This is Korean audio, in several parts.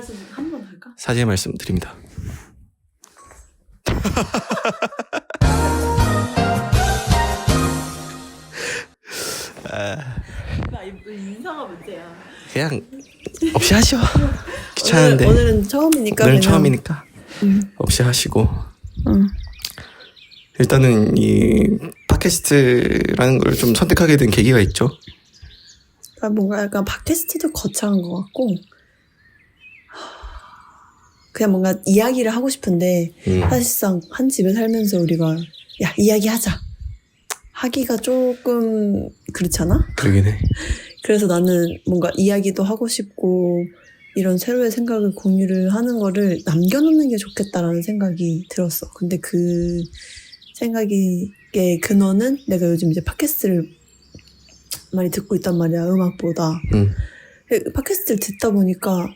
말씀 한 번 할까? 사죄의 말씀 드립니다. 나 인사가 문제야. 그냥 없이 하시오. 귀찮은데 오늘은 처음이니까. 오늘은 그냥. 처음이니까 없이 하시고. 응. 일단은 이 팟캐스트라는 걸 좀 선택하게 된 계기가 있죠. 그러니까 뭔가 약간 팟캐스트도 거창한 것 같고 그냥 뭔가 이야기를 하고 싶은데 사실상 한 집에 살면서 우리가 야 이야기하자 하기가 조금 그렇잖아? 그러긴 해. 그래서 나는 뭔가 이야기도 하고 싶고 이런 새로운 생각을 공유를 하는 거를 남겨놓는 게 좋겠다라는 생각이 들었어. 근데 그 생각의 근원은 내가 요즘 이제 팟캐스트를 많이 듣고 있단 말이야, 음악보다. 팟캐스트를 듣다 보니까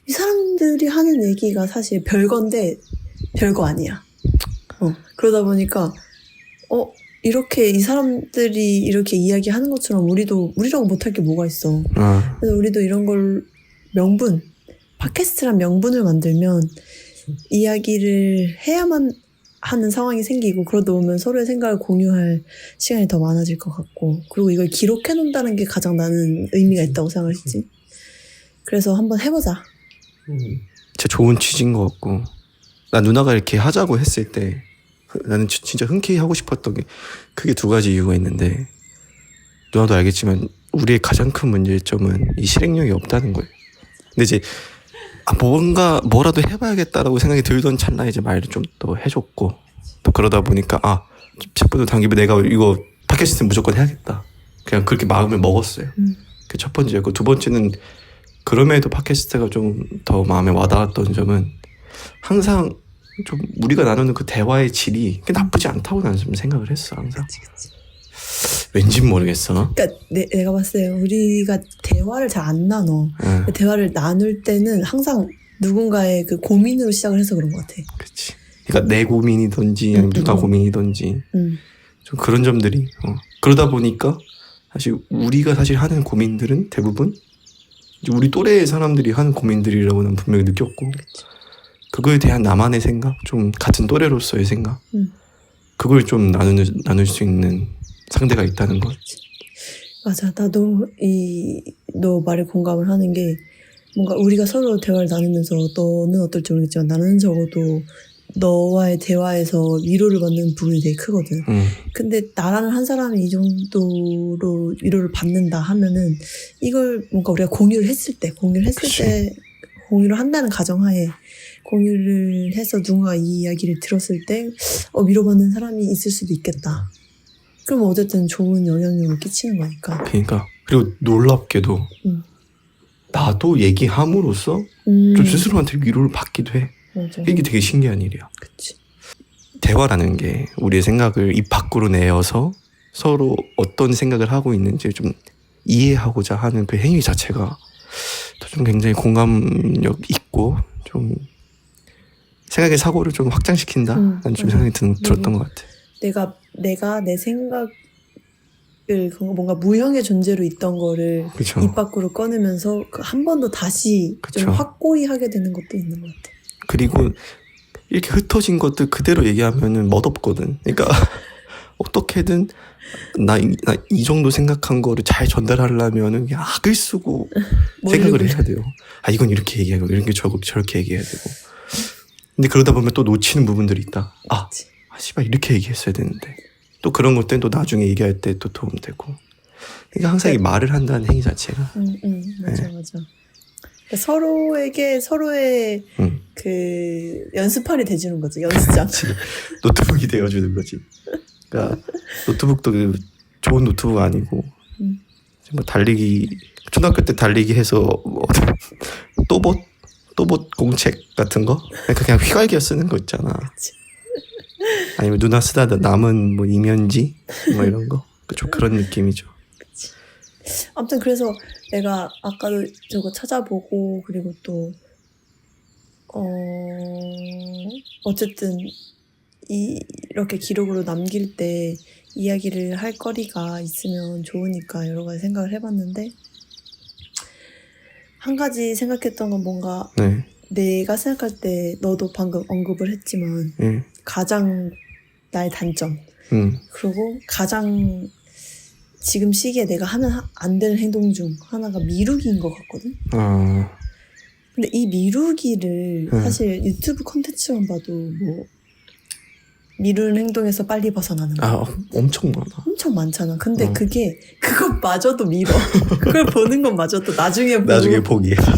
이 사람들이 하는 얘기가 사실 별건데 별거 아니야. 그러다 보니까 이렇게 이 사람들이 이렇게 이야기하는 것처럼 우리라고 못할 게 뭐가 있어. 그래서 우리도 이런 걸 팟캐스트란 명분을 만들면 이야기를 해야만 하는 상황이 생기고 그러다 보면 서로의 생각을 공유할 시간이 더 많아질 것 같고 그리고 이걸 기록해 놓는다는 게 가장 나는 의미가 있다고 생각했지. 그래서 한번 해보자. 진짜 좋은 취지인 것 같고 나 누나가 이렇게 하자고 했을 때 나는 진짜 흔쾌히 하고 싶었던 게 크게 두 가지 이유가 있는데 누나도 알겠지만 우리의 가장 큰 문제점은 이 실행력이 없다는 거예요. 근데 이제 뭐라도 해봐야겠다라고 생각이 들던 찰나에 이제 말도 좀 또 해줬고 또 그러다 보니까 책부터 당기면 내가 이거 팟캐스트 무조건 해야겠다. 그냥 그렇게 마음을 먹었어요. 그게 첫 번째였고 두 번째는 그럼에도 팟캐스트가 좀 더 마음에 와닿았던 점은 항상 좀 우리가 나누는 그 대화의 질이 나쁘지 않다고 나는 좀 생각을 했어 항상. 그치. 왠진 모르겠어. 그러니까 내가 봤을 때 우리가 대화를 잘 안 나눠. 대화를 나눌 때는 항상 누군가의 그 고민으로 시작을 해서 그런 것 같아. 그렇지. 그러니까 내 고민이든지 아니면 누나 고민이든지 좀 그런 점들이 그러다 보니까 사실 우리가 사실 하는 고민들은 대부분 이제 우리 또래의 사람들이 하는 고민들이라고 난 분명히 느꼈고 그거에 대한 나만의 생각, 좀 같은 또래로서의 생각 그걸 좀 나눌 수 있는 상대가 있다는 것. 맞아. 나도 너 말에 공감을 하는 게 뭔가 우리가 서로 대화를 나누면서 너는 어떨지 모르겠지만 나는 적어도 너와의 대화에서 위로를 받는 부분이 되게 크거든. 근데 나라는 한 사람이 이 정도로 위로를 받는다 하면은 이걸 뭔가 우리가 공유를 했을 때 공유를 한다는 가정하에 공유를 해서 누군가 이 이야기를 들었을 때 위로받는 사람이 있을 수도 있겠다. 그럼 어쨌든 좋은 영향력을 끼치는 거니까. 그러니까 그리고 놀랍게도 나도 얘기함으로써 좀 스스로한테 위로를 받기도 해. 맞아. 이게 되게 신기한 일이야. 그치. 대화라는 게 우리의 생각을 입 밖으로 내어서 서로 어떤 생각을 하고 있는지 좀 이해하고자 하는 그 행위 자체가 좀 굉장히 공감력 있고 좀 생각의 사고를 좀 확장시킨다. 라는 좀 생각이 들었던 것 같아. 내가 내 생각을 뭔가 무형의 존재로 있던 거를 그쵸. 입 밖으로 꺼내면서 한 번 더 다시 좀 확고히 하게 되는 것도 있는 것 같아. 그리고 이렇게 흩어진 것들 그대로 얘기하면은 멋없거든. 그러니까 어떻게든 나 이 정도 생각한 거를 잘 전달하려면은 그냥 악을 쓰고 생각을 해야 돼요. 이건 이렇게 얘기하고 이런 게 저렇게 얘기해야 되고. 근데 그러다 보면 또 놓치는 부분들이 있다. 씨발 이렇게 얘기했어야 되는데. 또 그런 것들은 또 나중에 얘기할 때 또 도움되고. 그러니까 항상 이 말을 한다는 행위 자체가. 맞아. 그러니까 서로의 그 연습판이 돼주는 거죠. 연습장. 노트북이 되어주는 거지. 그러니까 노트북도 좋은 노트북 아니고 뭐 초등학교 때 달리기 해서 또봇 공책 같은 거 그냥 휘갈겨 쓰는 거 있잖아. 그치. 아니면 누나 쓰다 남은 뭐 이면지 뭐 이런 거 좀 그런 느낌이죠. 그치. 아무튼 그래서 내가 아까도 저거 찾아보고 그리고 또 어쨌든 이렇게 기록으로 남길 때 이야기를 할 거리가 있으면 좋으니까 여러 가지 생각을 해봤는데 한 가지 생각했던 건 뭔가 내가 생각할 때 너도 방금 언급을 했지만 응, 가장 나의 단점 응, 그리고 가장 지금 시기에 내가 하면 안 되는 행동 중 하나가 미루기인 것 같거든. 근데 이 미루기를 응. 사실 유튜브 콘텐츠만 봐도 뭐 미루는 행동에서 빨리 벗어나는 거 엄청 많아. 엄청 많잖아. 근데 어. 그것마저도 미뤄. 그걸 보는 것마저도 나중에 보고. 나중에 보기. 다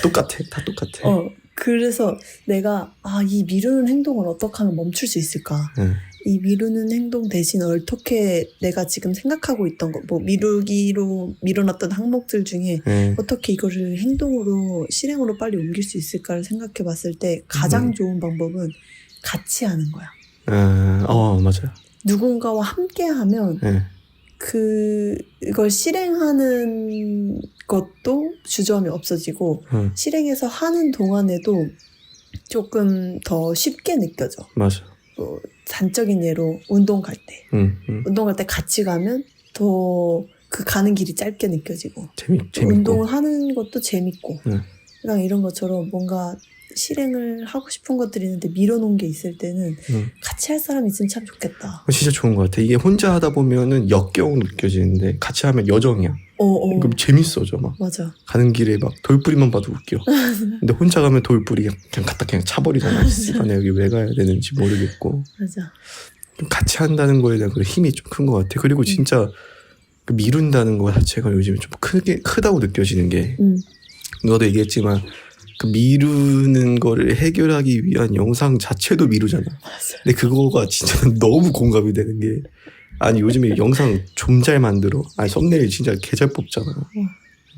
똑같아. 다 똑같아. 그래서 내가 이 미루는 행동을 어떻게 하면 멈출 수 있을까? 응, 이 미루는 행동 대신 어떻게 내가 지금 생각하고 있던 거, 뭐 미루기로 밀어놨던 항목들 중에 응, 어떻게 이거를 행동으로 실행으로 빨리 옮길 수 있을까를 생각해 봤을 때 가장 좋은 방법은 같이 하는 거야. 맞아요. 누군가와 함께 하면 응, 그걸 실행하는 것도 주저함이 없어지고 응, 실행해서 하는 동안에도 조금 더 쉽게 느껴져. 맞아. 뭐 단적인 예로 운동 갈 때. 응, 응. 운동 갈 때 같이 가면 더 그 가는 길이 짧게 느껴지고 재밌고. 운동을 하는 것도 재밌고 응. 그냥 이런 것처럼 뭔가 실행을 하고 싶은 것들이 있는데 밀어놓은 게 있을 때는 응. 같이 할 사람이 있으면 참 좋겠다. 진짜 좋은 것 같아. 이게 혼자 하다 보면은 역겨움 느껴지는데 같이 하면 여정이야. 그럼 재밌어져 막. 맞아. 가는 길에 막 돌뿌리만 봐도 웃겨. 근데 혼자 가면 돌뿌리 그냥 갖다 그냥 차버리잖아. 나 여기 왜 가야 되는지 모르겠고. 맞아. 같이 한다는 거에 대한 그 힘이 좀 큰 것 같아. 그리고 진짜 그 미룬다는 거 자체가 요즘에 좀 크다고 느껴지는 게 너도 얘기했지만 그 미루는 거를 해결하기 위한 영상 자체도 미루잖아. 맞아. 근데 그거가 진짜 너무 공감이 되는 게 아니 요즘에 영상 좀 잘 만들어. 아니 썸네일 진짜 개 잘 뽑잖아.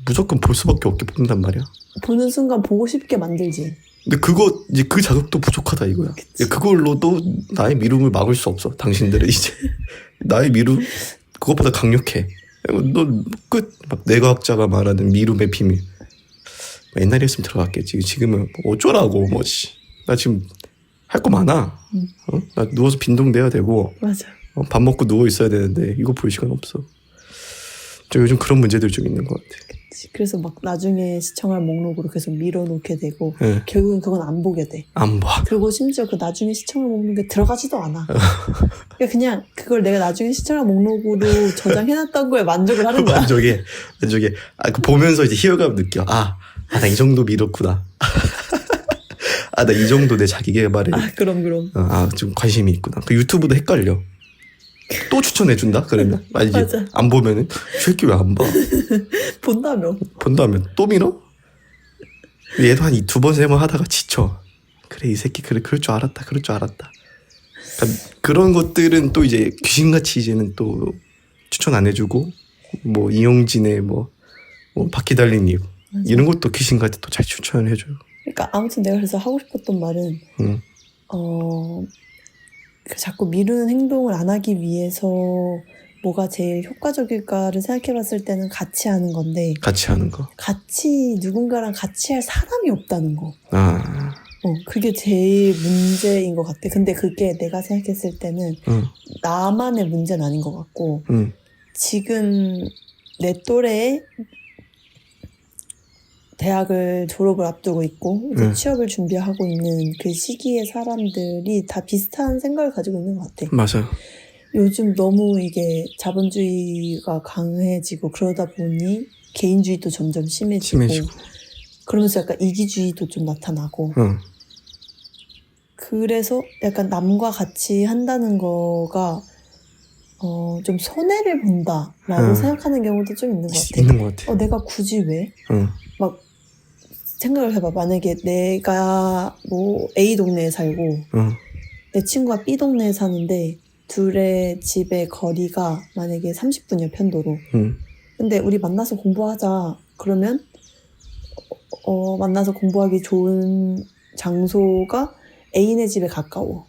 무조건 볼 수밖에 없게 뽑는단 말이야. 보는 순간 보고 싶게 만들지. 근데 그거 이제 그 자극도 부족하다 이거야. 그치. 그걸로도 나의 미움을 막을 수 없어. 당신들은 이제 나의 미움 그것보다 강력해. 너 끝 막 뇌과학자가 말하는 미움의 비밀. 옛날이었으면 들어갔겠지. 지금은 뭐 어쩌라고 뭐지. 나 지금 할 거 많아. 나 누워서 빈둥대야 되고 맞아. 밥 먹고 누워 있어야 되는데 이거 볼 시간 없어. 저 요즘 그런 문제들 좀 있는 것 같아. 그래서 막 나중에 시청할 목록으로 계속 밀어놓게 되고 네. 결국은 그건 안 보게 돼. 안 봐. 그리고 심지어 그 나중에 시청할 목록에 들어가지도 않아. 그냥 그걸 내가 나중에 시청할 목록으로 저장해놨던 거에 만족을 하는 거야. 만족해. 그 보면서 이제 희열감 느껴. 나 이 정도 미뤘구나. 나 이 정도 내 자기 개발에 그럼. 좀 관심이 있구나. 그 유튜브도 헷갈려. 또 추천해준다? 그러면 이제 맞아. 안 보면은 이 새끼 왜 안 봐? 본다며. 본다면 또 밀어? 얘도 한 2번 3번 하다가 지쳐. 그래 이 새끼 그럴 줄 알았다. 그러니까 그런 것들은 또 이제 귀신같이 이제는 또 추천 안 해주고 뭐 이용진의 뭐 바퀴 달린 이유 이런 것도 귀신같이 또 잘 추천을 해줘요. 그러니까 아무튼 내가 그래서 하고 싶었던 말은 그 자꾸 미루는 행동을 안 하기 위해서 뭐가 제일 효과적일까를 생각해봤을 때는 같이 하는 건데 같이 하는 거. 누군가랑 같이 할 사람이 없다는 거. 아. 그게 제일 문제인 것 같아. 근데 그게 내가 생각했을 때는 나만의 문제는 아닌 것 같고 지금 내 또래의 대학을 졸업을 앞두고 있고 이제 취업을 준비하고 있는 그 시기의 사람들이 다 비슷한 생각을 가지고 있는 것 같아. 맞아요. 요즘 너무 이게 자본주의가 강해지고 그러다 보니 개인주의도 점점 심해지고. 그러면서 약간 이기주의도 좀 나타나고 그래서 약간 남과 같이 한다는 거가 좀 손해를 본다라고 생각하는 경우도 좀 있는 것 같아. 있는 것 같아. 내가 굳이 왜? 막 생각을 해봐. 만약에 내가 뭐 A 동네에 살고 내 친구가 B 동네에 사는데 둘의 집의 거리가 만약에 30분이야 편도로. 근데 우리 만나서 공부하자. 그러면 만나서 공부하기 좋은 장소가 A네 집에 가까워.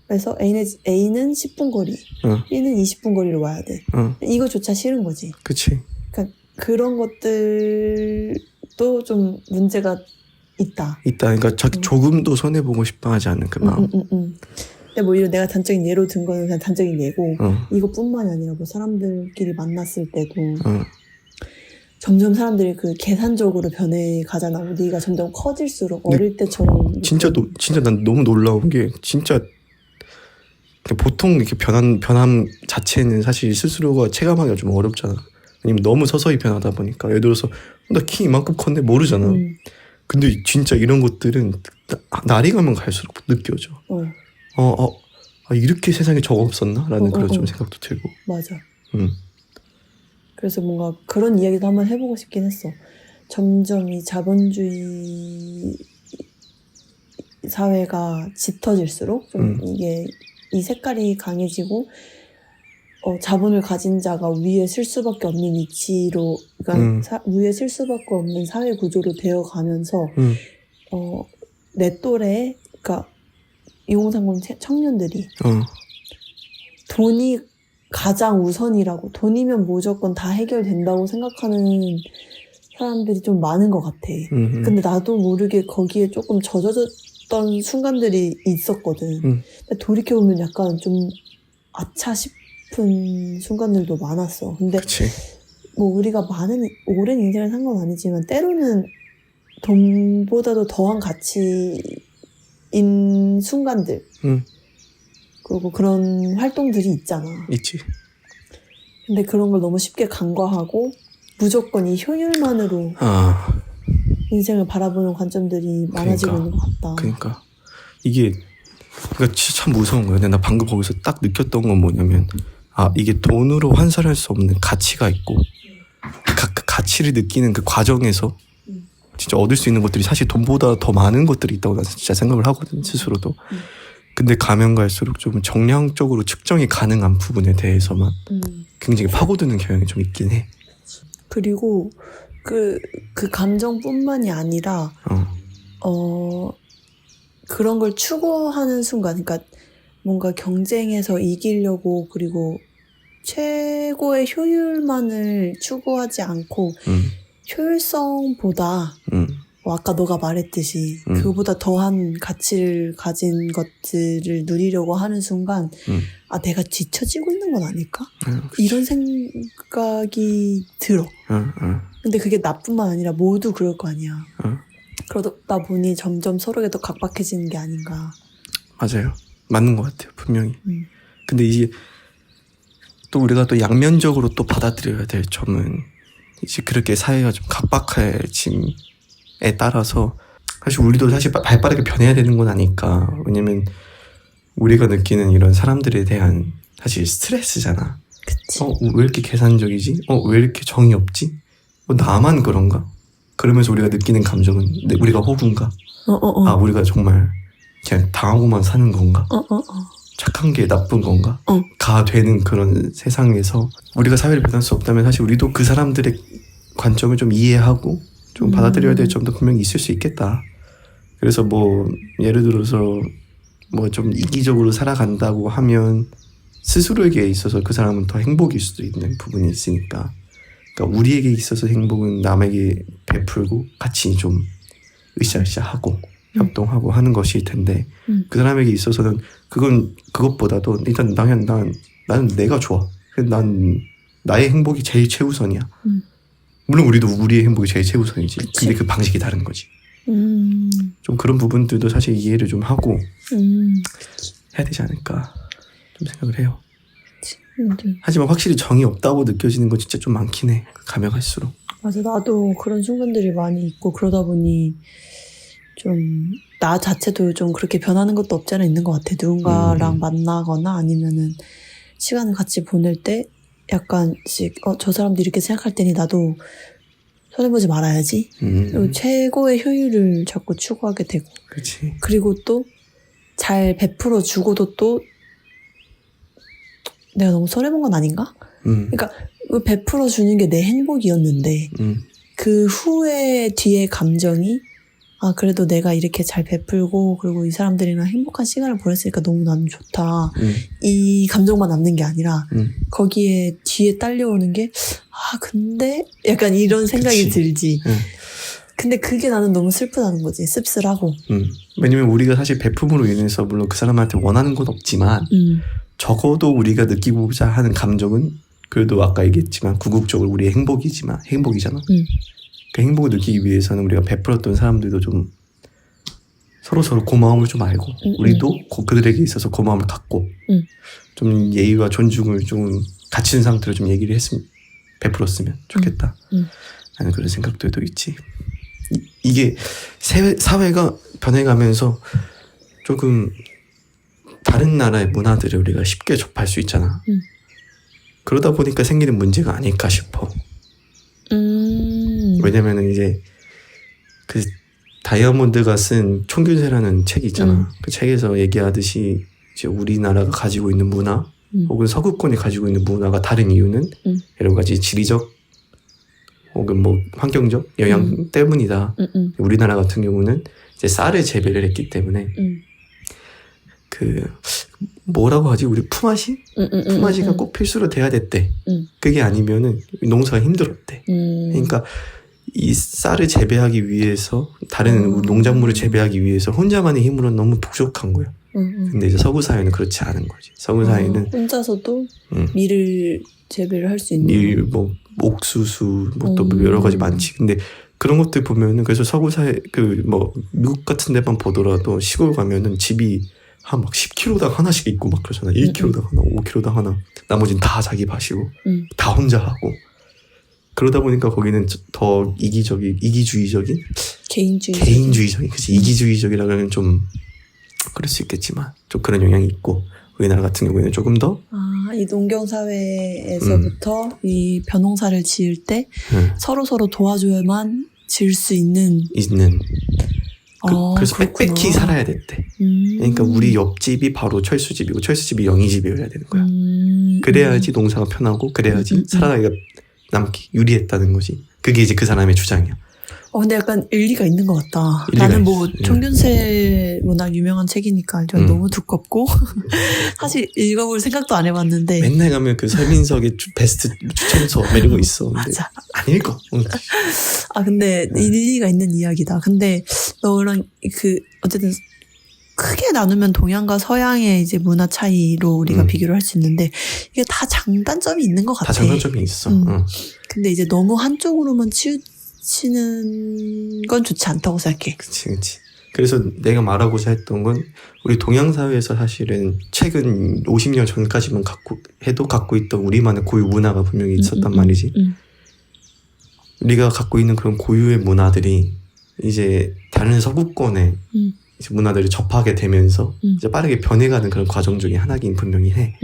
그래서 A는 10분 거리, B는 20분 거리로 와야 돼. 이거조차 싫은 거지. 그치. 그러니까 그런 것들도 좀 문제가 있다. 그러니까 자기 조금도 손해보고 싶어 하지 않는 그 마음. 근데 뭐 이런 내가 단적인 예로 든 거는 그냥 단적인 예고 이것뿐만이 아니라 뭐 사람들끼리 만났을 때도 점점 사람들이 그 계산적으로 변해 가잖아. 우리가 점점 커질수록 근데 어릴 때처럼 진짜 난 너무 놀라운 게 진짜 보통 이렇게 변함 자체는 사실 스스로가 체감하기가 좀 어렵잖아. 아니면 너무 서서히 변하다 보니까 예를 들어서 나 키 이만큼 컸는데 모르잖아. 근데 진짜 이런 것들은 날이 가면 갈수록 느껴져. 이렇게 세상에 저거 없었나? 라는 그런 좀 생각도 들고. 맞아. 그래서 뭔가 그런 이야기도 한번 해보고 싶긴 했어. 점점 이 자본주의 사회가 짙어질수록 좀 이게 이 색깔이 강해지고 자본을 가진 자가 위에 쓸 수밖에 없는 위치로, 그러니까 위에 쓸 수밖에 없는 사회 구조로 되어가면서 내 또래, 그러니까 2030 청년들이 돈이 가장 우선이라고, 돈이면 무조건 다 해결된다고 생각하는 사람들이 좀 많은 것 같아. 근데 나도 모르게 거기에 조금 젖어졌던 순간들이 있었거든. 근데 돌이켜보면 약간 좀 아차 싶은 순간들도 많았어. 근데 그치. 뭐 우리가 오랜 인생을 산 건 아니지만 때로는 돈보다도 더한 가치인 순간들, 그리고 그런 활동들이 있잖아. 있지. 근데 그런 걸 너무 쉽게 간과하고 무조건 이 효율만으로 인생을 바라보는 관점들이 많아지고 있는 것 같다. 그러니까 진짜 참 무서운 거야. 근데 나 방금 거기서 딱 느꼈던 건 뭐냐면 이게 돈으로 환산할 수 없는 가치가 있고 그 가치를 느끼는 그 과정에서 진짜 얻을 수 있는 것들이 사실 돈보다 더 많은 것들이 있다고 난 진짜 생각을 하거든, 스스로도. 근데 가면 갈수록 좀 정량적으로 측정이 가능한 부분에 대해서만 굉장히 파고드는 경향이 좀 있긴 해. 그리고 그 감정뿐만이 아니라 그런 걸 추구하는 순간, 그러니까 뭔가 경쟁에서 이기려고, 그리고 최고의 효율만을 추구하지 않고 효율성보다 뭐 아까 너가 말했듯이 그거보다 더한 가치를 가진 것들을 누리려고 하는 순간 내가 뒤처지고 있는 건 아닐까? 이런 생각이 들어. 근데 그게 나뿐만 아니라 모두 그럴 거 아니야. 그러다 보니 점점 서로에게 더 각박해지는 게 아닌가. 맞아요. 맞는 것 같아요, 분명히. 근데 이게 또 우리가 또 양면적으로 또 받아들여야 될 점은 이제 그렇게 사회가 좀 각박해짐에 따라서 사실 우리도 사실 발빠르게 변해야 되는 건 아닐까. 왜냐면 우리가 느끼는 이런 사람들에 대한 사실 스트레스잖아. 그치. 왜 이렇게 계산적이지? 왜 이렇게 정이 없지? 나만 그런가? 그러면서 우리가 느끼는 감정은 우리가 호구인가? 우리가 정말 그냥 당하고만 사는 건가? 착한 게 나쁜 건가? 가 되는 그런 세상에서 우리가 사회를 변할 수 없다면 사실 우리도 그 사람들의 관점을 좀 이해하고 좀 받아들여야 될 점도 분명히 있을 수 있겠다. 그래서 뭐 예를 들어서 뭐 좀 이기적으로 살아간다고 하면 스스로에게 있어서 그 사람은 더 행복일 수도 있는 부분이 있으니까, 그러니까 우리에게 있어서 행복은 남에게 베풀고 같이 좀 으쌰으쌰하고 협동하고 하는 것일 텐데 그 사람에게 있어서는 그것보다도 일단 나는 내가 좋아. 난 나의 행복이 제일 최우선이야. 물론 우리도 우리의 행복이 제일 최우선이지. 그치. 근데 그 방식이 다른 거지. 좀 그런 부분들도 사실 이해를 좀 하고 해야 되지 않을까 좀 생각을 해요. 하지만 확실히 정이 없다고 느껴지는 건 진짜 좀 많긴 해. 가면 갈수록. 맞아, 나도 그런 순간들이 많이 있고 그러다 보니 좀 나 자체도 좀 그렇게 변하는 것도 없지 않아 있는 것 같아. 누군가랑 만나거나 아니면은 시간을 같이 보낼 때 약간씩 저 사람도 이렇게 생각할 테니 나도 손해보지 말아야지. 그리고 최고의 효율을 자꾸 추구하게 되고. 그렇지. 그리고 또 잘 베풀어 주고도 또 내가 너무 손해본 건 아닌가? 그러니까 베풀어 주는 게 내 행복이었는데 그 후에 뒤에 감정이 그래도 내가 이렇게 잘 베풀고 그리고 이 사람들이랑 행복한 시간을 보냈으니까 너무 나는 좋다. 이 감정만 남는 게 아니라 거기에 뒤에 딸려오는 게 근데 약간 이런 생각이 그치. 들지. 근데 그게 나는 너무 슬프다는 거지. 씁쓸하고. 왜냐면 우리가 사실 베품으로 인해서 물론 그 사람한테 원하는 건 없지만 적어도 우리가 느끼고자 하는 감정은 그래도 아까 얘기했지만 궁극적으로 우리의 행복이잖아. 그 행복을 느끼기 위해서는 우리가 베풀었던 사람들도 좀 서로 고마움을 좀 알고 우리도 그들에게 있어서 고마움을 갖고 좀 예의와 존중을 좀 갖춘 상태로 좀 얘기를 베풀었으면 좋겠다 하는 그런 생각들도 있지. 이게 사회가 변해가면서 조금 다른 나라의 문화들을 우리가 쉽게 접할 수 있잖아. 그러다 보니까 생기는 문제가 아닐까 싶어. 왜냐면은 이제 그 다이아몬드가 쓴 총균세라는 책이 있잖아. 그 책에서 얘기하듯이 이제 우리나라가 가지고 있는 문화 혹은 서구권이 가지고 있는 문화가 다른 이유는 여러 가지 지리적 혹은 뭐 환경적 영향 때문이다. 우리나라 같은 경우는 이제 쌀을 재배를 했기 때문에 그 뭐라고 하지? 우리 품앗이가 꼭 필수로 돼야 됐대. 그게 아니면은 농사가 힘들었대. 그러니까 이 쌀을 재배하기 위해서 다른 농작물을 재배하기 위해서 혼자만의 힘으로는 너무 부족한 거야. 근데 이제 서구 사회는 그렇지 않은 거지. 서구 사회는 혼자서도 밀을 재배를 할 수 있는 밀, 뭐 옥수수, 뭐 또 여러 가지 많지. 근데 그런 것들 보면은 그래서 서구 사회 그 뭐 미국 같은 데만 보더라도 시골 가면은 집이 한 막 10kg당 하나씩 있고 막 그러잖아. 1kg당 하나, 5kg당 하나. 나머지는 다 자기 밭이고 다 혼자 하고. 그러다 보니까 거기는 더 이기주의적인 개인주의적인 그치 이기주의적이라고 하면 좀 그럴 수 있겠지만 좀 그런 영향이 있고 우리나라 같은 경우에는 조금 더 이 농경 사회에서부터 이 벼농사를 지을 때 서로 도와줘야만 지을 수 있는 그래서 그렇구나. 빽빽히 살아야 됐대. 그러니까 우리 옆집이 바로 철수집이고 철수집이 영희집이어야 되는 거야. 그래야지 농사가 편하고 그래야지 살아가기가 남기 유리했다는 거지. 그게 이제 그 사람의 주장이야. 근데 약간 일리가 있는 것 같다. 일리가 나는 뭐 있어. 총균세 워낙 유명한 책이니까 너무 두껍고 사실 읽어볼 생각도 안 해봤는데 맨날 가면 그 설민석의 베스트 추천서 이런 거 있어. 근데 맞아. 안 읽어. 근데 일리가 있는 이야기다. 근데 너랑 어쨌든 크게 나누면 동양과 서양의 이제 문화 차이로 우리가 비교를 할 수 있는데 이게 다 장단점이 있는 것 같아. 다 장단점이 있어. 근데 이제 너무 한쪽으로만 치우치는 건 좋지 않다고 생각해. 그치. 그래서 내가 말하고자 했던 건 우리 동양 사회에서 사실은 최근 50년 전까지만 갖고 있던 우리만의 고유 문화가 분명히 있었단 말이지. 우리가 갖고 있는 그런 고유의 문화들이 이제 다른 서구권의 이제 문화들을 접하게 되면서 이제 빠르게 변해가는 그런 과정 중에 하나긴 분명히 해.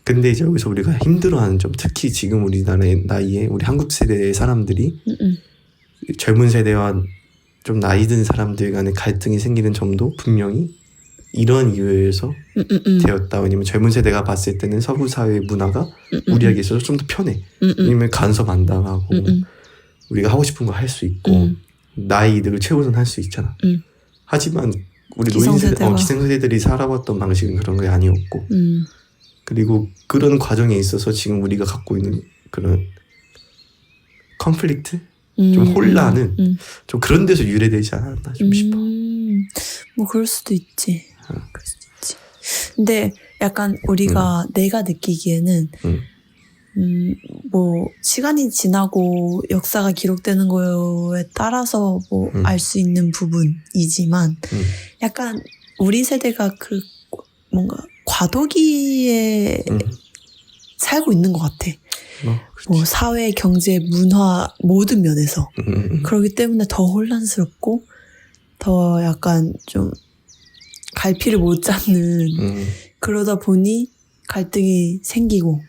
근데 이제 여기서 우리가 힘들어하는 점, 특히 지금 우리나라의 나이에 우리 한국 세대의 사람들이 젊은 세대와 좀 나이 든 사람들 간의 갈등이 생기는 점도 분명히 이런 이유에서 되었다. 왜냐면 젊은 세대가 봤을 때는 서구 사회의 문화가 우리에게 있어서 좀 더 편해. 왜냐면 간섭 안 당하고 우리가 하고 싶은 거 할 수 있고 나의 이득을 최우선 할 수 있잖아. 하지만 우리 기성세대들이 살아왔던 방식은 그런 게 아니었고 그리고 그런 과정에 있어서 지금 우리가 갖고 있는 그런 컨플릭트? 좀 혼란은 좀 그런 데서 유래되지 않았나 좀 싶어. 뭐 그럴 수도 있지. 그럴 수도 있지. 근데 약간 우리가 내가 느끼기에는 뭐 시간이 지나고 역사가 기록되는 거에 따라서 뭐 알 수 있는 부분이지만 약간 우리 세대가 그 뭔가 과도기에 살고 있는 것 같아. 뭐 사회, 경제, 문화 모든 면에서 그렇기 때문에 더 혼란스럽고 더 약간 좀 갈피를 못 잡는 그러다 보니 갈등이 생기고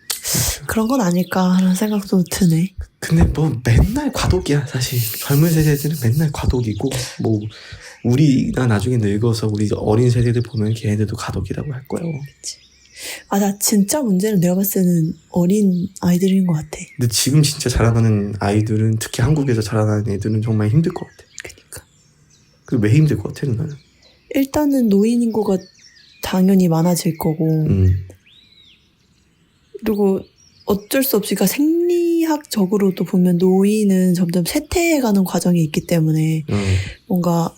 그런 건 아닐까 하는 생각도 드네. 근데 뭐 맨날 과도기야 사실. 젊은 세대들은 맨날 과도기고 뭐 우리가 나중에 늙어서 우리 어린 세대들 보면 걔네들도 과도기라고 할 거예요. 나 진짜 문제는 내가 봤을 때는 어린 아이들인 것 같아. 근데 지금 진짜 자라나는 아이들은 특히 한국에서 자라나는 애들은 정말 힘들 것 같아. 그러니까. 왜 힘들 것 같아 누나는? 일단은 노인 인구가 당연히 많아질 거고 그리고 어쩔 수 없이 그러니까 생리학적으로도 보면 노인은 점점 쇠퇴해가는 과정이 있기 때문에 뭔가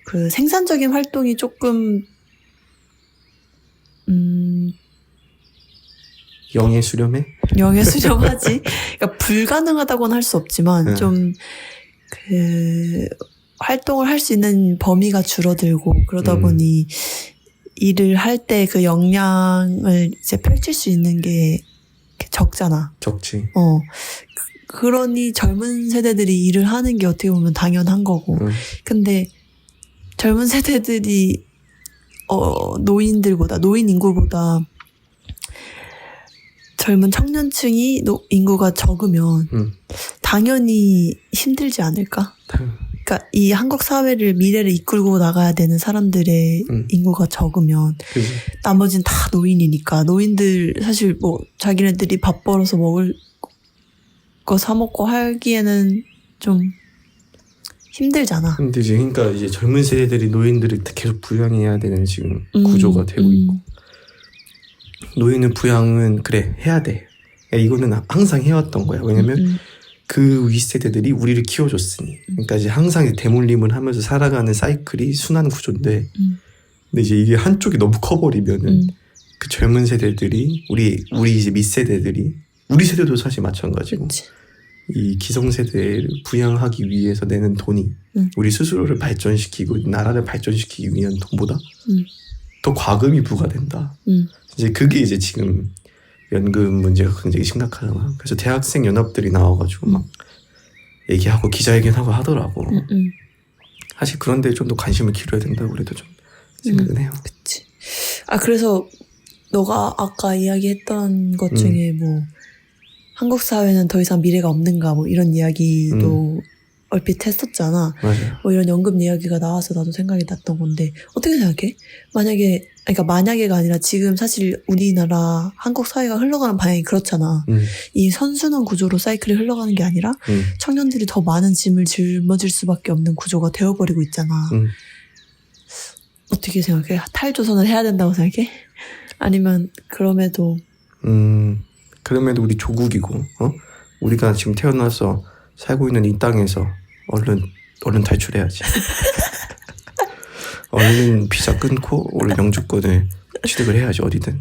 그 생산적인 활동이 조금 영예 수렴해? 영예 수렴하지. 그러니까 불가능하다고는 할 수 없지만 네. 좀 그 활동을 할 수 있는 범위가 줄어들고 그러다 보니 일을 할 때 그 역량을 이제 펼칠 수 있는 게 적잖아. 적지. 그러니 젊은 세대들이 일을 하는 게 어떻게 보면 당연한 거고. 근데 젊은 세대들이 노인 인구보다 젊은 청년층이 인구가 적으면 당연히 힘들지 않을까? 그러니까 이 한국 사회를 미래를 이끌고 나가야 되는 사람들의 인구가 적으면 그치. 나머지는 다 노인이니까 노인들 사실 뭐 자기네들이 밥 벌어서 먹을 거 사 먹고 하기에는 좀 힘들잖아. 힘들지. 그러니까 이제 젊은 세대들이 노인들을 계속 부양해야 되는 지금 구조가 되고 있고 노인은 부양은 그래 해야 돼. 이거는 항상 해왔던 거야. 왜냐면 그 윗세대들이 우리를 키워줬으니. 그러니까 이제 항상 대물림을 하면서 살아가는 사이클이 순환 구조인데 근데 이제 이게 한쪽이 너무 커버리면은 그 젊은 세대들이 우리 이제 밑세대들이 우리 세대도 사실 마찬가지고 그치. 이 기성세대를 부양하기 위해서 내는 돈이 우리 스스로를 발전시키고 나라를 발전시키기 위한 돈보다 더 과금이 부과된다. 이제 그게 이제 지금 연금 문제가 굉장히 심각하잖아. 그래서 대학생 연합들이 나와가지고 막 얘기하고 기자회견하고 하더라고. 사실 그런데 좀 더 관심을 기울여야 된다고 그래도 좀 생각은 해요. 그치. 그래서 너가 아까 이야기했던 것 중에 뭐 한국 사회는 더 이상 미래가 없는가 뭐 이런 이야기도 얼핏 했었잖아. 맞아요. 뭐 이런 연금 이야기가 나와서 나도 생각이 났던 건데 어떻게 생각해? 만약에가 아니라 지금 사실 우리나라 한국 사회가 흘러가는 방향이 그렇잖아. 이 선순환 구조로 사이클이 흘러가는 게 아니라 청년들이 더 많은 짐을 짊어질 수밖에 없는 구조가 되어버리고 있잖아. 어떻게 생각해? 탈조선을 해야 된다고 생각해? 아니면 그럼에도 우리 조국이고 우리가 지금 태어나서 살고 있는 이 땅에서 얼른 탈출해야지. 얼른 비자 끊고 원래 영주권을 취득을 해야지 어디든.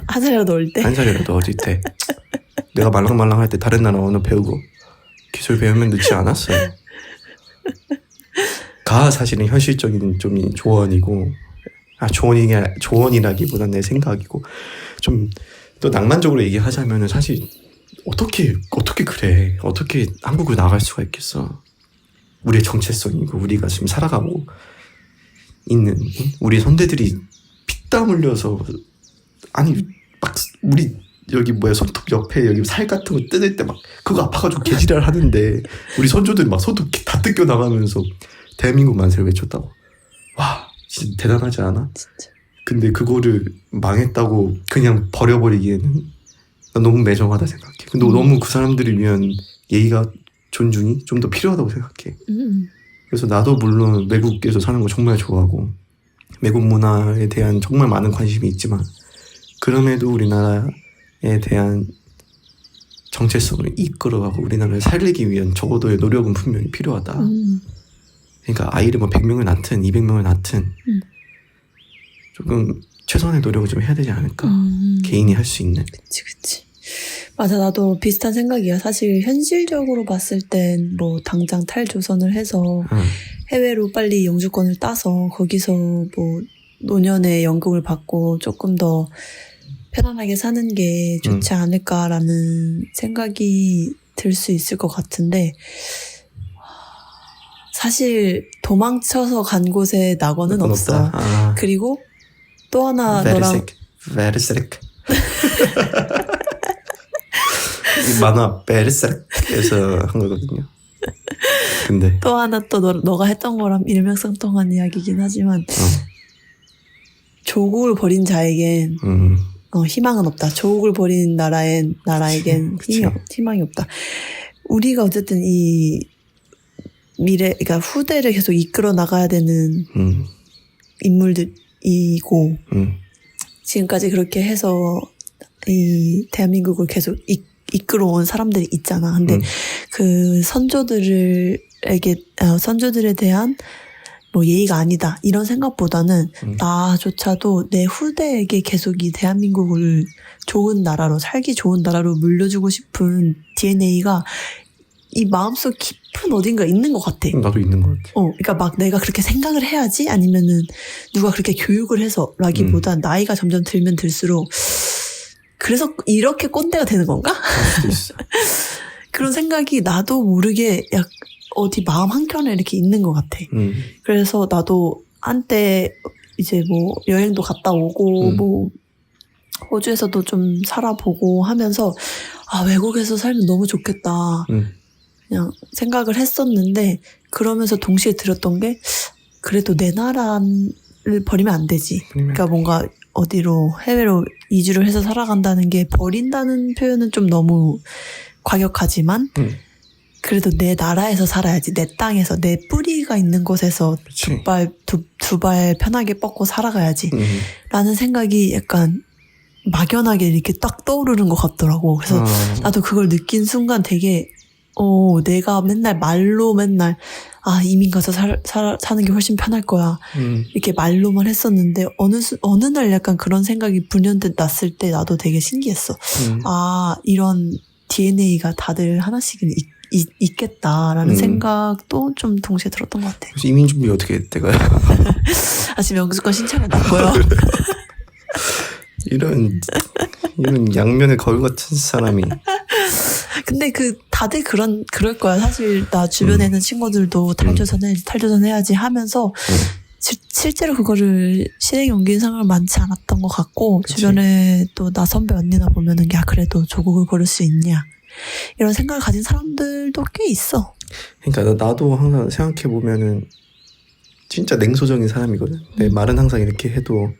한 살이라도 어릴 때? 한 살이라도 어릴 때. 내가 말랑말랑할 때 다른 나라 언어 배우고 기술 배우면 늦지 않았어요. 가 사실은 현실적인 좀 조언이고 조언이라기보단 내 생각이고 좀 또 낭만적으로 얘기하자면은 사실 어떻게 그래? 어떻게 한국을 나갈 수가 있겠어? 우리의 정체성이고 우리가 지금 살아가고 있는 우리 선대들이 피땀 흘려서 막 우리 여기 손톱 옆에 여기 살 같은 거 뜯을 때 막 그거 아파가지고 개지랄 하는데 우리 선조들이 막 손톱 다 뜯겨 나가면서 대한민국 만세를 외쳤다고. 와 진짜 대단하지 않아? 진짜. 근데 그거를 망했다고 그냥 버려버리기에는 난 너무 매정하다 생각해. 근데 너무 그 사람들을 위한 예의가 존중이 좀 더 필요하다고 생각해. 그래서 나도 물론 외국에서 사는 거 정말 좋아하고 외국 문화에 대한 정말 많은 관심이 있지만 그럼에도 우리나라에 대한 정체성을 이끌어가고 우리나라를 살리기 위한 적어도의 노력은 분명히 필요하다. 그러니까 아이를 뭐 100명을 낳든 200명을 낳든 조금 최선의 노력을 좀 해야 되지 않을까? 개인이 할 수 있는. 그치. 맞아, 나도 비슷한 생각이야. 사실 현실적으로 봤을 땐 뭐 당장 탈조선을 해서 해외로 빨리 영주권을 따서 거기서 뭐 노년의 연금을 받고 조금 더 편안하게 사는 게 좋지 않을까라는 생각이 들 수 있을 것 같은데 사실 도망쳐서 간 곳에 낙원은 없어. 그리고 또 하나 너랑 베르세르크 이 만화 베르세르크에서 한 거거든요. 근데 또 하나 또 너가 했던 거랑 일맥상통한 이야기긴 하지만 조국을 버린 자에겐 희망은 없다. 조국을 버린 나라에겐 희망이 없다. 우리가 어쨌든 이 그러니까 후대를 계속 이끌어 나가야 되는 인물들이고 지금까지 그렇게 해서 이 대한민국을 계속 이끌어온 사람들이 있잖아. 근데 그 선조들에 대한 뭐 예의가 아니다 이런 생각보다는 나조차도 내 후대에게 계속 이 대한민국을 좋은 나라로 살기 좋은 나라로 물려주고 싶은 DNA가 이 마음속 깊은 어딘가 있는 것 같아. 나도 있는 것 같아. 그러니까 막 내가 그렇게 생각을 해야지 아니면은 누가 그렇게 교육을 해서라기보다 나이가 점점 들면 들수록 그래서 이렇게 꼰대가 되는 건가? 그럴 수도 있어. 그런 생각이 나도 모르게 어디 마음 한켠에 이렇게 있는 것 같아. 그래서 나도 한때 이제 뭐 여행도 갔다 오고 뭐 호주에서도 좀 살아보고 하면서 외국에서 살면 너무 좋겠다. 그냥 생각을 했었는데 그러면서 동시에 들었던 게 그래도 내 나라를 버리면 안 되지. 그러니까 뭔가 어디로 해외로 이주를 해서 살아간다는 게 버린다는 표현은 좀 너무 과격하지만 그래도 내 나라에서 살아야지. 내 땅에서 내 뿌리가 있는 곳에서 두 발 편하게 뻗고 살아가야지 라는 생각이 약간 막연하게 이렇게 딱 떠오르는 것 같더라고. 그래서 나도 그걸 느낀 순간 되게 내가 말로 이민 가서 사는 게 훨씬 편할 거야 이렇게 말로만 했었는데 어느 날 약간 그런 생각이 불현듯 났을 때 나도 되게 신기했어. 이런 DNA가 다들 하나씩은 있겠다라는 생각도 좀 동시에 들었던 것 같아. 그래서 이민 준비 어떻게 했대가요? 지금 영주권 신청해놨고요. 이런 양면의 거울 같은 사람이. 근데 다들 그럴 거야. 사실 나 주변에 있는 친구들도 탈조선 해야지 하면서 실제로 그거를 실행에 옮기는 상황은 많지 않았던 것 같고 그치. 주변에 또 나 선배 언니나 보면은 그래도 조국을 고를 수 있냐 이런 생각을 가진 사람들도 꽤 있어. 그러니까 나도 항상 생각해보면은 진짜 냉소적인 사람이거든. 내 말은 항상 이렇게 해도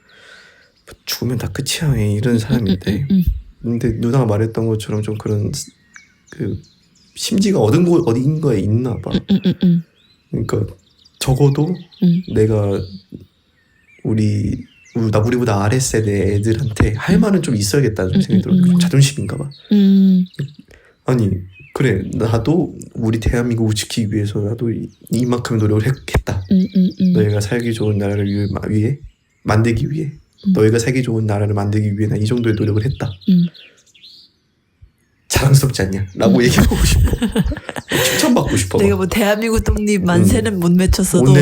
죽으면 다 끝이야 이런 사람인데 근데 누나가 말했던 것처럼 좀 그런 심지가 어딘가에 있나 봐. 그러니까 적어도 내가 우리보다 아랫세대 애들한테 할 말은 좀 있어야겠다는 생각이 들어. 자존심인가 봐. 아니 그래 나도 우리 대한민국을 지키기 위해서 나도 이만큼 노력을 했겠다. 너희가 살기 좋은 나라를 위해 만들기 위해 너희가 살기 좋은 나라를 만들기 위해 나 이 정도의 노력을 했다. 자랑스럽지 않냐? 라고 얘기하고 싶어. 칭찬받고 싶어. 내가 뭐 대한민국 독립 만세는 못 외쳤어도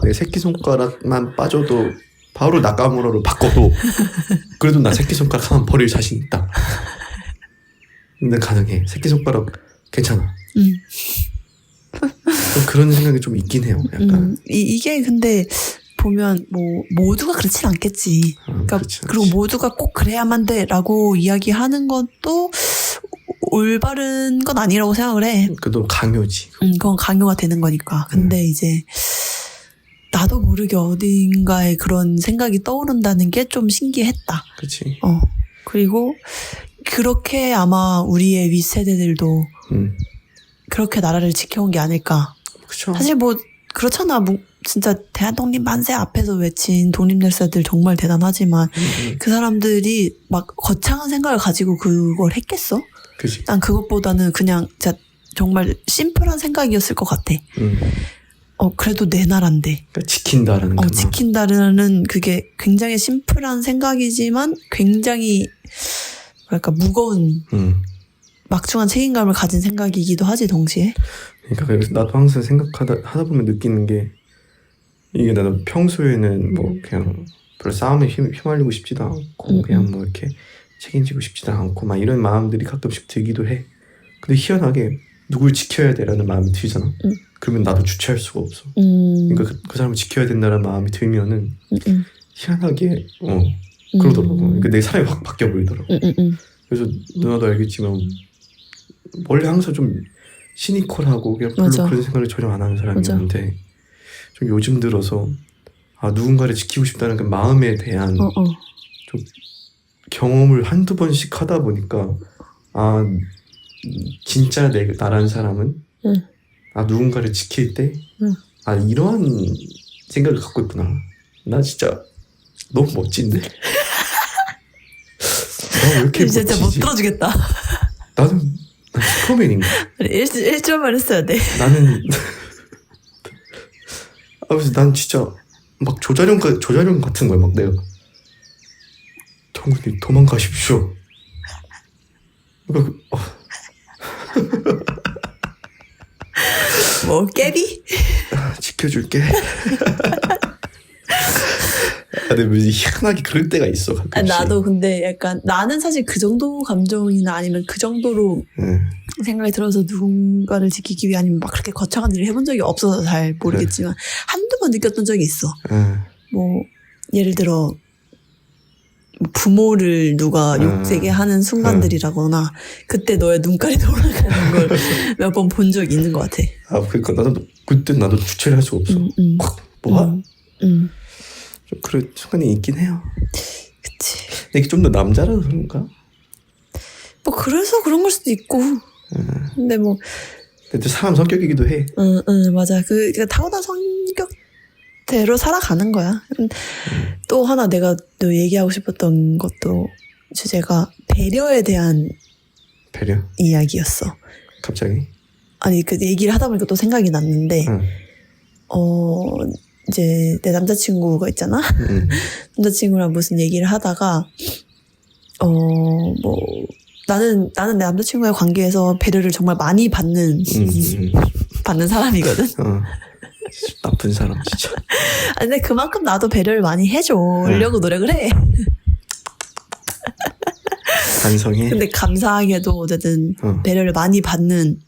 내 새끼손가락만 빠져도 바로 나카무라로 바꿔도 그래도 나 새끼손가락 하나 버릴 자신 있다. 근데 가능해. 새끼손가락 괜찮아. 그런 생각이 좀 있긴 해요. 약간. 이게 근데 보면 뭐 모두가 그렇진 않겠지. 그러니까 그리고 모두가 꼭 그래야만 돼라고 이야기하는 것도 올바른 건 아니라고 생각을 해. 그도 강요지. 그건 강요가 되는 거니까. 근데 이제 나도 모르게 어딘가에 그런 생각이 떠오른다는 게 좀 신기했다. 그렇지. 그리고 그렇게 아마 우리의 윗세대들도 그렇게 나라를 지켜온 게 아닐까. 그쵸. 사실 뭐 그렇잖아. 뭐 진짜 대한독립 만세 앞에서 외친 독립열사들 정말 대단하지만 그 사람들이 막 거창한 생각을 가지고 그걸 했겠어? 그치. 난 그것보다는 그냥 진짜 정말 심플한 생각이었을 것 같아. 그래도 내 나라인데. 그러니까 지킨다라는 거. 지킨다라는 그게 굉장히 심플한 생각이지만 굉장히 뭐랄까 무거운 막중한 책임감을 가진 생각이기도 하지 동시에. 그러니까 그래서 나도 항상 하다 보면 느끼는 게 이게 나도 평소에는 뭐 그냥 별로 싸움에 휘말리고 싶지도 않고 그냥 뭐 이렇게 책임지고 싶지도 않고 막 이런 마음들이 가끔씩 들기도 해. 근데 희한하게 누굴 지켜야 돼라는 마음이 들잖아. 그러면 나도 주체할 수가 없어. 그러니까 그 사람을 지켜야 된다는 마음이 들면은 희한하게 그러더라고. 그러니까 내 사람이 확 바뀌어 버리더라고. 그래서 누나도 알겠지만 원래 항상 좀 시니컬하고 그냥 별로 그런 생각을 전혀 안 하는 사람이었는데 좀 요즘 들어서 누군가를 지키고 싶다는 그 마음에 대한 좀 경험을 한두 번씩 하다 보니까 진짜 나라는 사람은 누군가를 지킬 때 이러한 생각을 갖고 있구나. 나 진짜 너무 멋진데? 나 왜 이렇게 멋지지? 진짜 못 들어주겠다. 나는 슈퍼맨인가? 일주일만 했어야 돼. 나는 그래서 난 진짜 막 조자룡 같은 거야. 막 내가 정국님 도망가십시오. 그러니까 뭐 깨비? 지켜줄게. 근데 왜 희한하게 그럴 때가 있어 가끔씩. 나도 근데 약간 나는 사실 그 정도 감정이나 아니면 그 정도로 생각이 들어서 누군가를 지키기 위해 아니면 막 그렇게 거창한 일을 해본 적이 없어서 잘 모르겠지만 한두 번 느꼈던 적이 있어. 뭐 예를 들어 부모를 누가 욕되게 하는 순간들이라거나 그때 너의 눈깔이 돌아가는 걸 몇 번 본 적이 있는 것 같아. 그러니까 나도 주체를 할 수가 없어. 뭐야? 좀 그런 순간이 있긴 해요. 그치. 근데 이게 좀 더 남자라서 그런가? 뭐 그래서 그런 걸 수도 있고. 근데 뭐. 근데 사람 성격이기도 해. 맞아. 그러니까 타고난 성격대로 살아가는 거야. 또 하나 내가 또 얘기하고 싶었던 것도 주제가 배려에 대한 배려? 이야기였어. 갑자기? 아니 그 얘기를 하다 보니까 또 생각이 났는데 이제 내 남자친구가 있잖아. 남자친구랑 무슨 얘기를 하다가 뭐 나는 내 남자친구의 관계에서 배려를 정말 많이 받는 사람이거든. 나쁜 사람 진짜. 근데 그만큼 나도 배려를 많이 해주려고 노력을 해. 반성해. 근데 감사하게도 어쨌든 배려를 많이 받는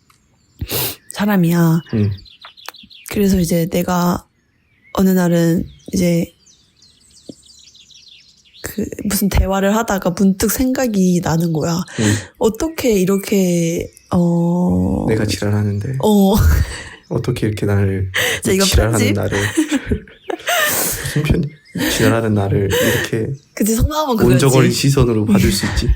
사람이야. 그래서 이제 내가 어느 날은 이제 그 무슨 대화를 하다가 문득 생각이 나는 거야. 어떻게 이렇게 내가 지랄하는데 어떻게 이렇게 나를 이거 지랄하는 편집? 나를 무슨 지랄하는 나를 이렇게 그치 속마음은 그거지. 온정어린 시선으로 봐줄 수 있지.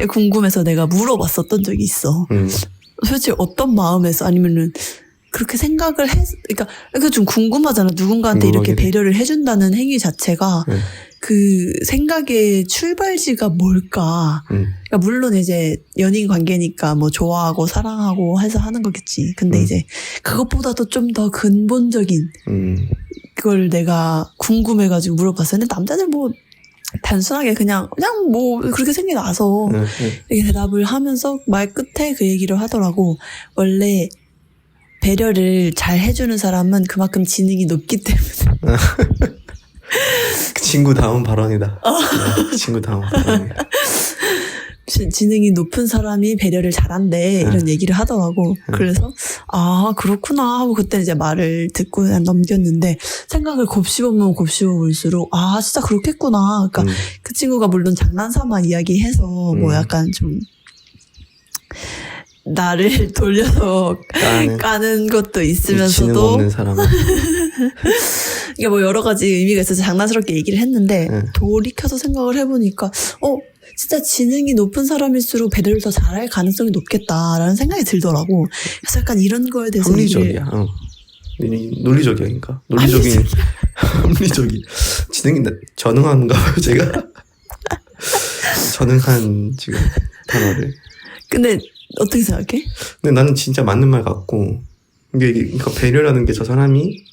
궁금해서 내가 물어봤었던 적이 있어. 솔직히 어떤 마음에서 아니면은 그렇게 생각을 그러니까 좀 궁금하잖아. 누군가한테 이렇게 배려를 해준다는 행위 자체가 그 생각의 출발지가 뭘까. 그러니까 물론 이제 연인 관계니까 뭐 좋아하고 사랑하고 해서 하는 거겠지. 근데 이제 그것보다도 좀 더 근본적인 그걸 내가 궁금해가지고 물어봤어요. 근데 남자들 뭐 단순하게 그냥 뭐 그렇게 생겨나서 이렇게 대답을 하면서 말 끝에 그 얘기를 하더라고. 원래 배려를 잘 해주는 사람은 그만큼 지능이 높기 때문에. 그 친구다운 발언이다. 그 친구다운 발언이다. 지능이 높은 사람이 배려를 잘한대 이런 얘기를 하더라고. 그래서 그렇구나 하고 그때 이제 말을 듣고 그냥 넘겼는데 생각을 곱씹으면 곱씹어볼수록 진짜 그렇겠구나. 그러니까 그 친구가 물론 장난삼아 이야기해서 뭐 약간 좀 나를 돌려서 까는 것도 있으면서도 지능 없는 사람. 이게 뭐 여러 가지 의미가 있어서 장난스럽게 얘기를 했는데 돌이켜서 생각을 해보니까 진짜 지능이 높은 사람일수록 배려를 더 잘할 가능성이 높겠다라는 생각이 들더라고. 그래서 약간 이런 거에 대해서 합리적이야. 논리적이야. 그러니까 합리적이. 지능이 전능한가 봐요. 제가 전능한 지금 단어를. 근데 어떻게 생각해? 근데 나는 진짜 맞는 말 같고, 그러니까 배려라는 게 저 사람이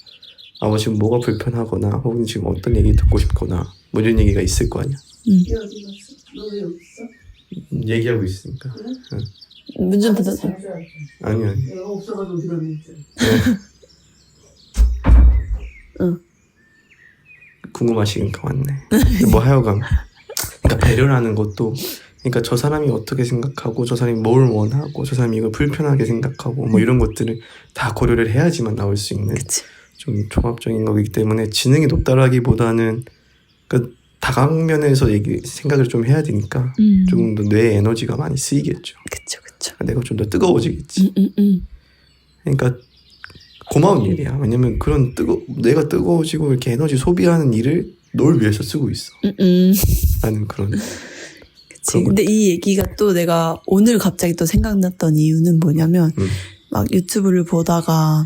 지금 뭐가 불편하거나 혹은 지금 어떤 얘기 듣고 싶거나 뭐 이런 얘기가 있을 거 아니야. 얘 어디 갔어? 너 왜 여기 있어? 얘기하고 있으니까. 그래? 문 좀 닫아줘. 아니. 내가 없어가지고 들었는지. 궁금하시니까 왔네. 뭐 하여간 그러니까 배려라는 것도 그러니까 저 사람이 어떻게 생각하고 저 사람이 뭘 원하고 저 사람이 이걸 불편하게 생각하고 뭐 이런 것들을 다 고려를 해야지만 나올 수 있는 그치. 좀 종합적인 거기 때문에 지능이 높다라기보다는 그러니까 다각면에서 생각을 좀 해야 되니까 조금 더 뇌에 에너지가 많이 쓰이겠죠. 그쵸. 내가 좀 더 뜨거워지겠지. 그러니까 고마운 일이야. 왜냐면 그런 내가 뜨거워지고 이렇게 에너지 소비하는 일을 널 위해서 쓰고 있어. 라는 그런. 그치. 근데 이 얘기가 또 내가 오늘 갑자기 또 생각났던 이유는 뭐냐면 막 유튜브를 보다가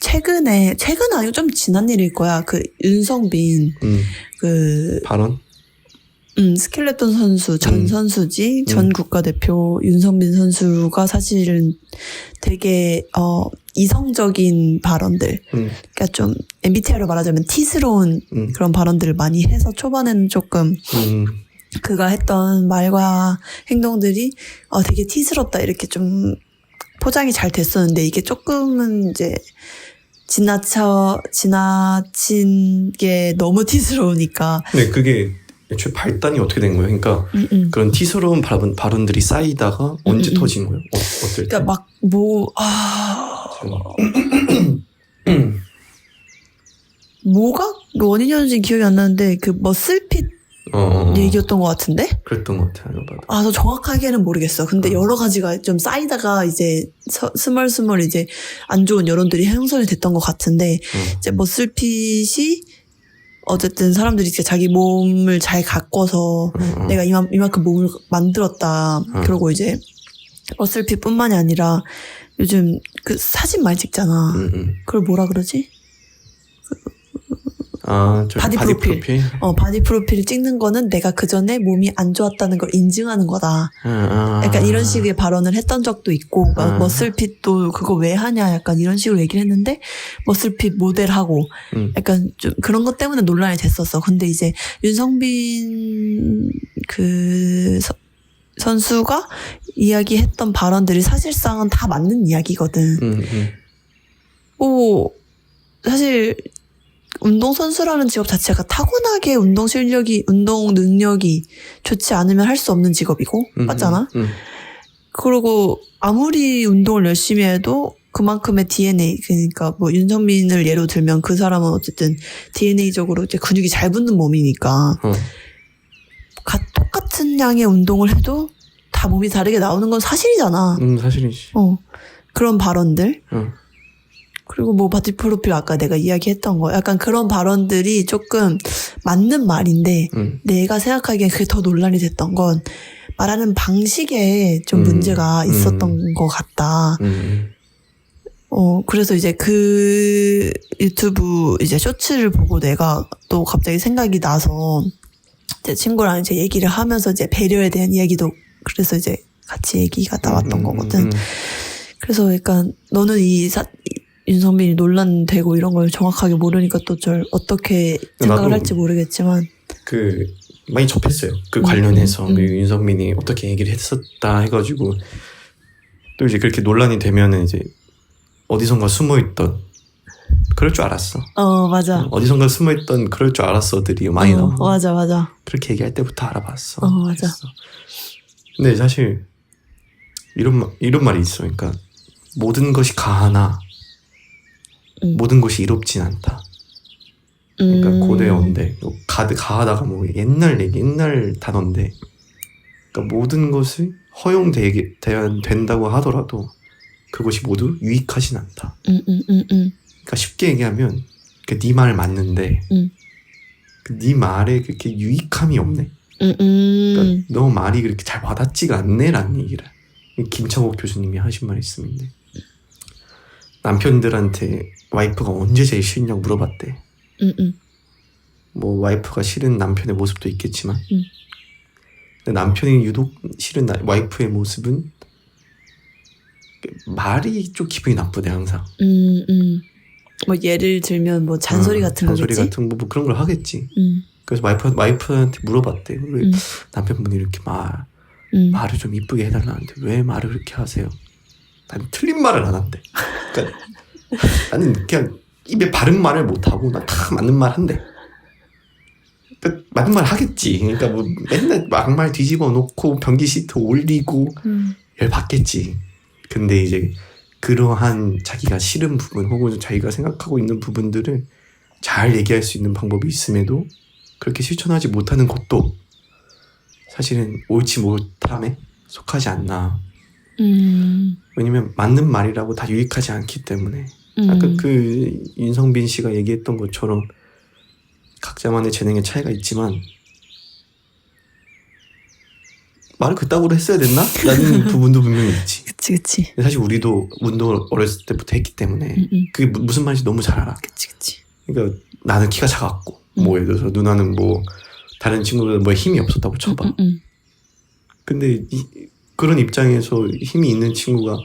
최근 아니고 좀 지난 일일 거야. 그 윤성빈 그 발언? 스켈레톤 선수, 전 선수지, 전 국가대표 윤성빈 선수가 사실은 되게, 이성적인 발언들. 그러니까 좀 MBTI로 말하자면 T스러운 그런 발언들을 많이 해서 초반에는 조금 그가 했던 말과 행동들이 되게 T스럽다 이렇게 좀 포장이 잘 됐었는데 이게 조금은 이제 지나친 게 너무 T스러우니까. 네, 그게 애초에 발단이 어떻게 된 거예요? 그러니까 그런 T스러운 발언들이 쌓이다가 언제 터진 거예요? 어떨 때? 그러니까 막 뭐가 원인이었는지 기억이 안 나는데 그 머슬핏 얘기였던 것 같은데? 그랬던 것 같아요. 봐도. 저 정확하게는 모르겠어. 근데 여러 가지가 좀 쌓이다가 이제 스멀스멀 이제 안 좋은 여론들이 형성이 됐던 것 같은데 이제 머슬핏이 어쨌든 사람들이 이제 자기 몸을 잘 가꿔서 내가 이만큼 몸을 만들었다. 그러고 이제 머슬핏뿐만이 아니라 요즘 그 사진 많이 찍잖아. 그걸 뭐라 그러지? 바디 프로필. 바디 프로필 찍는 거는 내가 그 전에 몸이 안 좋았다는 걸 인증하는 거다. 약간 이런 식의 발언을 했던 적도 있고, 머슬핏도 그거 왜 하냐 약간 이런 식으로 얘기를 했는데, 머슬핏 모델하고, 약간 좀 그런 것 때문에 논란이 됐었어. 근데 이제 윤성빈 선수가 이야기했던 발언들이 사실상은 다 맞는 이야기거든. 사실, 운동선수라는 직업 자체가 타고나게 운동 능력이 좋지 않으면 할 수 없는 직업이고, 맞잖아? 그리고 아무리 운동을 열심히 해도 그만큼의 DNA, 그러니까 뭐 윤성민을 예로 들면 그 사람은 어쨌든 DNA적으로 이제 근육이 잘 붙는 몸이니까, 똑같은 양의 운동을 해도 다 몸이 다르게 나오는 건 사실이잖아. 사실이지. 그런 발언들. 그리고 뭐 바디 프로필 아까 내가 이야기했던 거 약간 그런 발언들이 조금 맞는 말인데 내가 생각하기엔 그게 더 논란이 됐던 건 말하는 방식에 좀 문제가 있었던 것 같다. 그래서 이제 그 유튜브 이제 쇼츠를 보고 내가 또 갑자기 생각이 나서 제 친구랑 이제 얘기를 하면서 이제 배려에 대한 이야기도 그래서 이제 같이 얘기가 나왔던 거거든. 그래서 약간 너는 윤성빈이 논란되고 이런 걸 정확하게 모르니까 또 어떻게 생각을 할지 모르겠지만 많이 접했어요. 그 관련해서 윤성빈이 어떻게 얘기를 했었다 해가지고 또 이제 그렇게 논란이 되면은 이제 어디선가 숨어있던 그럴 줄 알았어. 맞아. 어디선가 숨어있던 그럴 줄 알았어들이 많이 나와. 맞아. 그렇게 얘기할 때부터 알아봤어. 맞아. 그랬어. 근데 사실 이런 말이 있어. 그러니까 모든 것이 가하나 모든 것이 이롭진 않다. 그러니까 고대 언데 가하다가 뭐 옛날 단어인데, 그러니까 모든 것이 된다고 하더라도 그것이 모두 유익하진 않다. 그러니까 쉽게 얘기하면 네 말 맞는데 네 말에 그렇게 유익함이 없네. 그러니까 너 말이 그렇게 잘 와닿지가 않네라는 얘기를 김창옥 교수님이 하신 말이 있습니다. 남편들한테 와이프가 언제 제일 싫냐고 물어봤대. 뭐 와이프가 싫은 남편의 모습도 있겠지만 근데 남편이 유독 싫은 와이프의 모습은 말이 좀 기분이 나쁘대 항상. 뭐 예를 들면 뭐 잔소리 같은 거겠지? 잔소리 같은 뭐 그런 걸 하겠지. 그래서 와이프한테 물어봤대. 왜 남편분이 이렇게 말을 좀 이쁘게 해달라는데 왜 말을 그렇게 하세요? 난 틀린 말을 안 한대. 그러니까 나는 그냥 입에 바른 말을 못하고 난 다 맞는 말 한대. 그러니까 맞는 말 하겠지. 그러니까 뭐 맨날 막말 뒤집어 놓고 변기 시트 올리고 열받겠지. 근데 이제 그러한 자기가 싫은 부분 혹은 자기가 생각하고 있는 부분들을 잘 얘기할 수 있는 방법이 있음에도 그렇게 실천하지 못하는 것도 사실은 옳지 못함에 속하지 않나. 왜냐면 맞는 말이라고 다 유익하지 않기 때문에. 아까 그 윤성빈 씨가 얘기했던 것처럼 각자만의 재능의 차이가 있지만 말을 그따구로 했어야 됐나? 라는 부분도 분명히 있지. 그치. 사실 우리도 운동을 어렸을 때부터 했기 때문에 그게 무슨 말인지 너무 잘 알아. 그치. 그러니까 나는 키가 작았고 뭐 예를 들어서 누나는 뭐 다른 친구들은 뭐 힘이 없었다고 쳐봐. 응. 근데 그런 입장에서 힘이 있는 친구가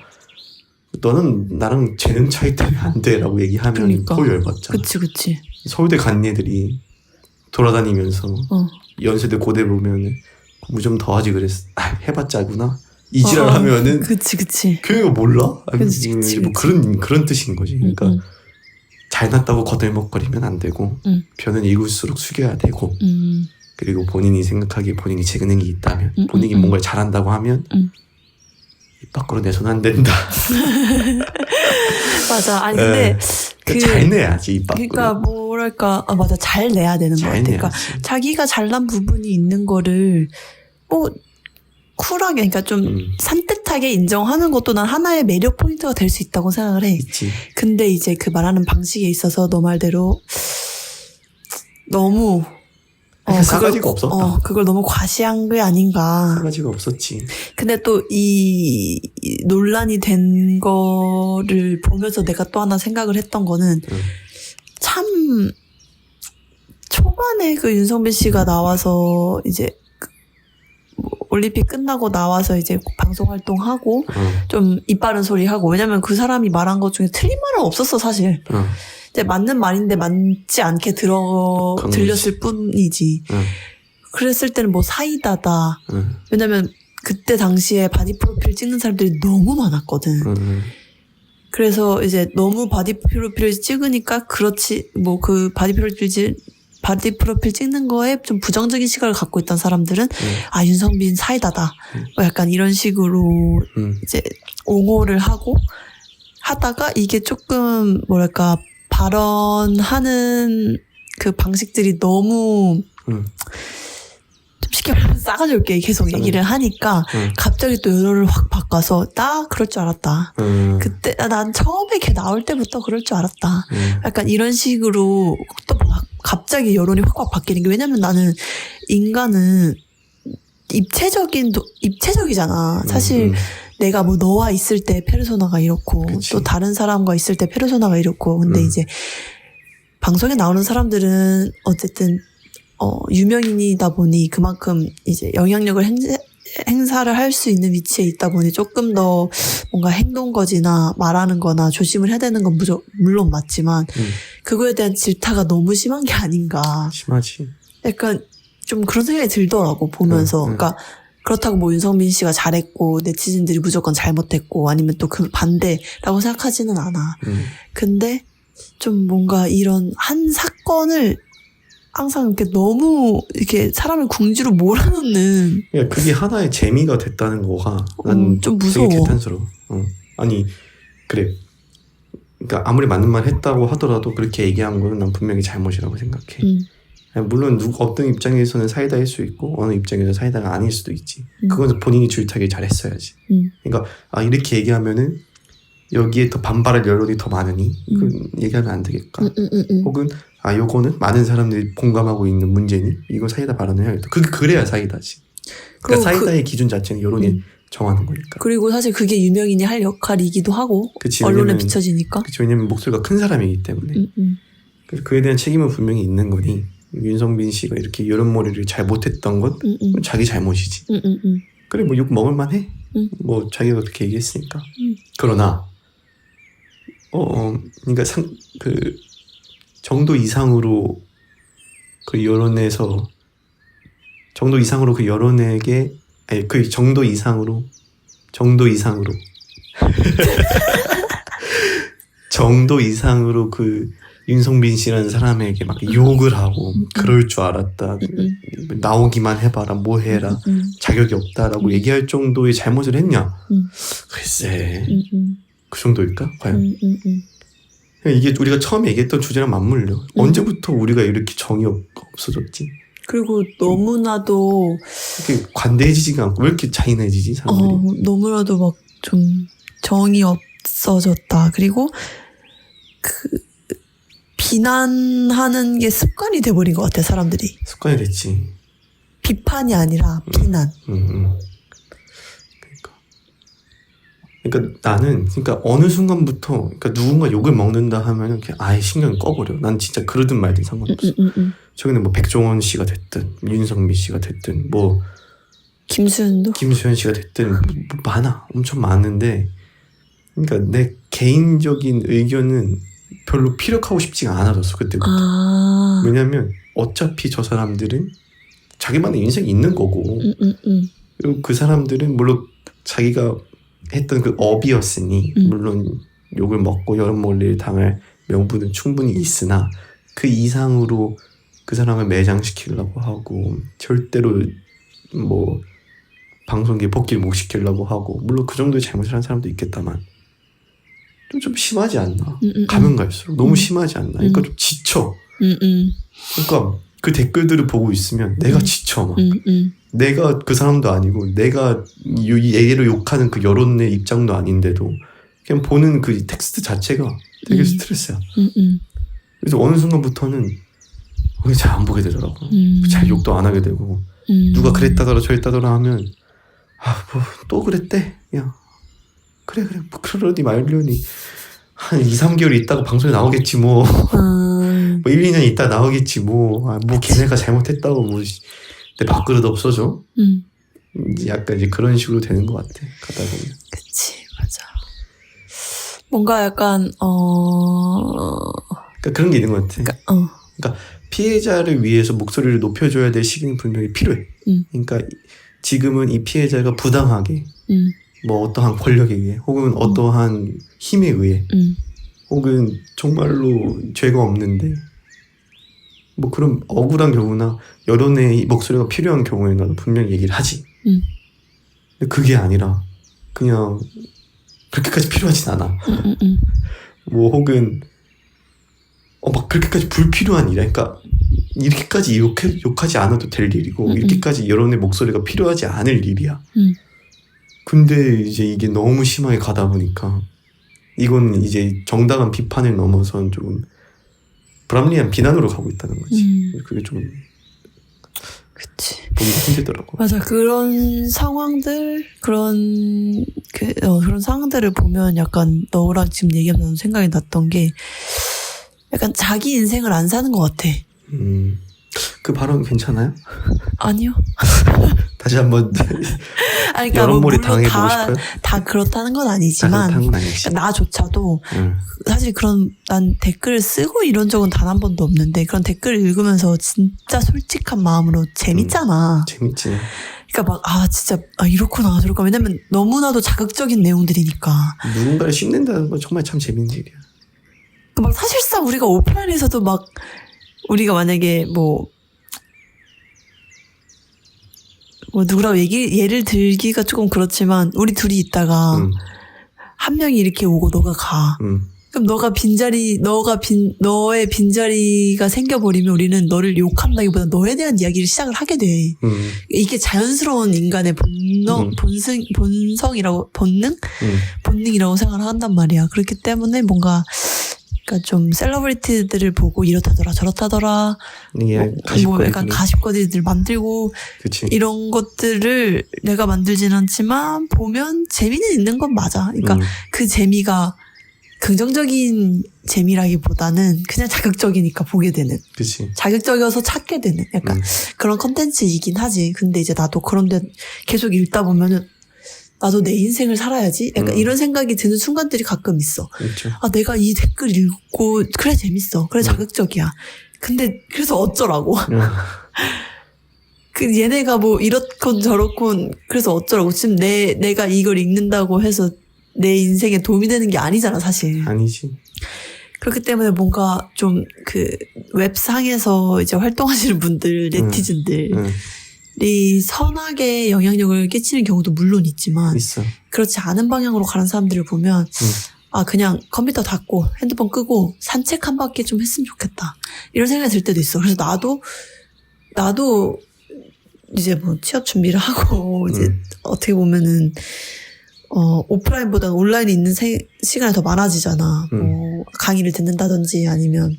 너는 나랑 재능 차이 때문에 안 돼라고 얘기하면 그러니까. 더 열받잖아. 그치. 서울대 간 애들이 돌아다니면서 연세대 고대 보면 공부 좀 더 하지 그랬어. 해봤자구나. 이지랄 하면은 그치. 교육을 몰라? 그치. 뭐 그런 뜻인 거지. 그러니까 잘났다고 거들먹거리면 안 되고 변은 읽을수록 숙여야 되고 그리고 본인이 생각하기에 본인이 재능이 있다면 본인이 뭔가를 잘한다고 하면 입 밖으로 내서는 안 된다. 맞아. 아니 근데 잘 내야지 입 밖으로. 그러니까 뭐랄까 맞아. 잘 내야 되는 것 같아. 그러니까 자기가 잘난 부분이 있는 거를 뭐 쿨하게 그러니까 좀 산뜻하게 인정하는 것도 난 하나의 매력 포인트가 될 수 있다고 생각을 해. 있지. 근데 이제 그 말하는 방식에 있어서 너 말대로 너무 싸가지가 없었다. 그걸 너무 과시한 게 아닌가. 싸가지가 없었지. 근데 또 이 논란이 된 거를 보면서 내가 또 하나 생각을 했던 거는 참 초반에 그 윤성빈 씨가 나와서 이제 올림픽 끝나고 나와서 이제 방송 활동하고 좀 입 바른 소리 하고 왜냐면 그 사람이 말한 것 중에 틀린 말은 없었어 사실. 이제 맞는 말인데 맞지 않게 들렸을 뿐이지. 그랬을 때는 뭐 사이다다. 왜냐면 그때 당시에 바디 프로필 찍는 사람들이 너무 많았거든. 그래서 이제 너무 바디 프로필을 찍으니까 그렇지 뭐 그 바디 프로필 찍는 거에 좀 부정적인 시각을 갖고 있던 사람들은 아 윤성빈 사이다다. 뭐 약간 이런 식으로 이제 옹호를 하다가 이게 조금 뭐랄까 발언하는 그 방식들이 너무 좀 쉽게 말하면 싸가지 없게 계속 얘기를 하니까 갑자기 또 여론을 확 바꿔서 나 그럴 줄 알았다. 그때 난 처음에 걔 나올 때부터 그럴 줄 알았다. 약간 이런 식으로 또 갑자기 여론이 확 바뀌는 게 왜냐면 나는 인간은 입체적이잖아. 사실 내가 뭐 너와 있을 때 페르소나가 이렇고 그치. 또 다른 사람과 있을 때 페르소나가 이렇고 근데 이제 방송에 나오는 사람들은 어쨌든 유명인이다 보니 그만큼 이제 영향력을 행사를 할 수 있는 위치에 있다 보니 조금 더 뭔가 행동거지나 말하는 거나 조심을 해야 되는 건 물론 맞지만 그거에 대한 질타가 너무 심한 게 아닌가. 심하지. 약간 좀 그런 생각이 들더라고 보면서. 그러니까 그렇다고 뭐 윤성빈 씨가 잘했고 네티즌들이 무조건 잘못했고 아니면 또 그 반대라고 생각하지는 않아. 근데 좀 뭔가 이런 한 사건을 항상 이렇게 너무 이렇게 사람을 궁지로 몰아넣는. 그러니까 그게 하나의 재미가 됐다는 거가 난 좀 무서워. 되게 개탄스러워. 아니 그래. 그러니까 아무리 맞는 말 했다고 하더라도 그렇게 얘기한 거는 난 분명히 잘못이라고 생각해. 물론 어떤 입장에서는 사이다일 수 있고 어느 입장에서는 사이다가 아닐 수도 있지. 그건 본인이 줄타기 잘했어야지. 그러니까 이렇게 얘기하면은 여기에 더 반발할 여론이 더 많으니 그 얘기하면 안 되겠까. 혹은 요거는 많은 사람들이 공감하고 있는 문제니 이거 사이다 발언을 해야겠다. 그래야 사이다지. 그러니까 사이다의 기준 자체는 여론이 정하는 거니까. 그리고 사실 그게 유명인이 할 역할이기도 하고 그치, 언론에 비춰지니까. 그치, 왜냐면 목소리가 큰 사람이기 때문에. 그래서 그에 대한 책임은 분명히 있는 거니 윤성빈 씨가 이렇게 여론몰이를 잘 못했던 건 자기 잘못이지. 그래 뭐 욕 먹을만 해. 뭐 자기가 그렇게 얘기했으니까. 그러나 그러니까 그 정도 이상으로 그 여론에서 정도 이상으로 그 여론에게 아니 그 정도 이상으로 정도 이상으로 그 윤성빈 씨라는 사람에게 막 욕을 하고 그럴 줄 알았다. 나오기만 해봐라 뭐 해라 자격이 없다라고 얘기할 정도의 잘못을 했냐. 글쎄 그 정도일까 과연. 이게 우리가 처음에 얘기했던 주제랑 맞물려. 언제부터 우리가 이렇게 정이 없어졌지? 그리고 너무나도 이렇게 관대해지지가 않고 왜 이렇게 잔인해지지 사람들이? 너무나도 막 좀 정이 없어졌다. 그리고 그 비난하는 게 습관이 돼버린 것 같아 사람들이. 습관이 됐지. 비판이 아니라 비난. 그러니까 나는 어느 순간부터 누군가 욕을 먹는다 하면은 그냥 아예 신경이 꺼버려. 난 진짜 그러든 말든 상관없어. 최근에 뭐 백종원 씨가 됐든 윤석미 씨가 됐든 뭐 김수현도? 김수현 씨가 됐든 뭐 많아. 엄청 많은데 그러니까 내 개인적인 의견은 별로 피력하고 싶지가 않아졌어 그때부터. 아. 왜냐면 어차피 저 사람들은 자기만의 인생이 있는 거고 그리고 그 사람들은 물론 자기가 했던 그 업이었으니 물론 욕을 먹고 여론몰이를 당할 명분은 충분히 있으나 그 이상으로 그 사람을 매장시키려고 하고 절대로 뭐 방송계 복귀를 못 시키려고 하고 물론 그 정도의 잘못을 한 사람도 있겠다만 좀 심하지 않나. 가면 갈수록 너무 심하지 않나. 그러니까 좀 지쳐. 그러니까 그 댓글들을 보고 있으면 내가 지쳐 막. 내가 그 사람도 아니고 내가 얘를 욕하는 그 여론의 입장도 아닌데도 그냥 보는 그 텍스트 자체가 되게 스트레스야. 그래서 어느 순간부터는 잘 안 보게 되더라고. 잘 욕도 안 하게 되고 누가 그랬다더라 저랬다더라 하면 뭐 또 그랬대. 야 그래 뭐 그러니 말려니 한 2, 3개월 있다가 방송에 나오겠지 뭐. 뭐 1, 2년 있다 나오겠지 뭐. 뭐 걔네가 잘못했다고 뭐 내 밥그릇 없어져. 이제 약간 이제 그런 식으로 되는 것 같아. 가다 보면. 그치, 맞아. 뭔가 약간 그러니까 그런 게 있는 것 같아. 그러니까 피해자를 위해서 목소리를 높여줘야 될 시기는 분명히 필요해. 그러니까 지금은 이 피해자가 부당하게 뭐 어떠한 권력에 의해 혹은 어떠한 힘에 의해 혹은 정말로 죄가 없는데 뭐 그런 억울한 경우나 여론의 목소리가 필요한 경우에 나도 분명히 얘기를 하지. 근데 그게 아니라 그냥 그렇게까지 필요하진 않아. 뭐 혹은 막 그렇게까지 불필요한 일이야. 그러니까 이렇게까지 욕하지 않아도 될 일이고 이렇게까지 여론의 목소리가 필요하지 않을 일이야. 근데 이제 이게 너무 심하게 가다 보니까 이건 이제 정당한 비판을 넘어선 조금 불합리한 비난으로 가고 있다는 거지. 그게 좀 그치. 보기가 힘들더라고. 맞아. 그런 상황들, 그런 상황들을 보면 약간 너랑 지금 얘기하면서 생각이 났던 게 약간 자기 인생을 안 사는 것 같아. 그 발언 괜찮아요? 아니요. 다시 한번 아니, 그러니까 여론몰이 물론 당해보고 싶어요? 다 그렇다는 건 아니지만 그렇다는 건 아니지. 그러니까 나조차도 사실 난 댓글을 쓰고 이런 적은 단 한 번도 없는데 그런 댓글을 읽으면서 진짜 솔직한 마음으로 재밌잖아. 재밌지. 그러니까 막 진짜 이렇구나 저렇구나. 왜냐면 너무나도 자극적인 내용들이니까. 누군가를 씹는다는 건 정말 참 재밌는 일이야. 그러니까 막 사실상 우리가 오프라인에서도 막 우리가 만약에 뭐 누구라고 예를 들기가 조금 그렇지만 우리 둘이 있다가 한 명이 이렇게 오고 너가 가. 그럼 너의 빈자리가 생겨버리면 우리는 너를 욕한다기보다 너에 대한 이야기를 시작을 하게 돼. 이게 자연스러운 인간의 본능이라고 생각을 한단 말이야. 그렇기 때문에 뭔가 그러니까 좀 셀러브리티들을 보고 이렇다더라 저렇다더라 뭐 약간 가십거리들 만들고 그치. 이런 것들을 내가 만들진 않지만 보면 재미는 있는 건 맞아. 그러니까 그 재미가 긍정적인 재미라기보다는 그냥 자극적이니까 보게 되는. 그치. 자극적이어서 찾게 되는 약간 그런 컨텐츠이긴 하지. 근데 이제 나도 그런데 계속 읽다 보면은 나도 내 인생을 살아야지? 약간 이런 생각이 드는 순간들이 가끔 있어. 그렇죠. 내가 이 댓글 읽고, 그래, 재밌어. 그래, 자극적이야. 근데, 그래서 어쩌라고. 얘네가 뭐, 이렇건 저렇건, 그래서 어쩌라고. 지금 내가 이걸 읽는다고 해서 내 인생에 도움이 되는 게 아니잖아, 사실. 아니지. 그렇기 때문에 뭔가 좀 웹상에서 이제 활동하시는 분들, 네티즌들. 이 선하게 영향력을 끼치는 경우도 물론 있지만 있어. 그렇지 않은 방향으로 가는 사람들을 보면 그냥 컴퓨터 닫고 핸드폰 끄고 산책 한 바퀴 좀 했으면 좋겠다 이런 생각이 들 때도 있어. 그래서 나도 이제 뭐 취업 준비를 하고 이제 어떻게 보면은 오프라인보다는 온라인에 있는 시간이 더 많아지잖아. 뭐 강의를 듣는다든지 아니면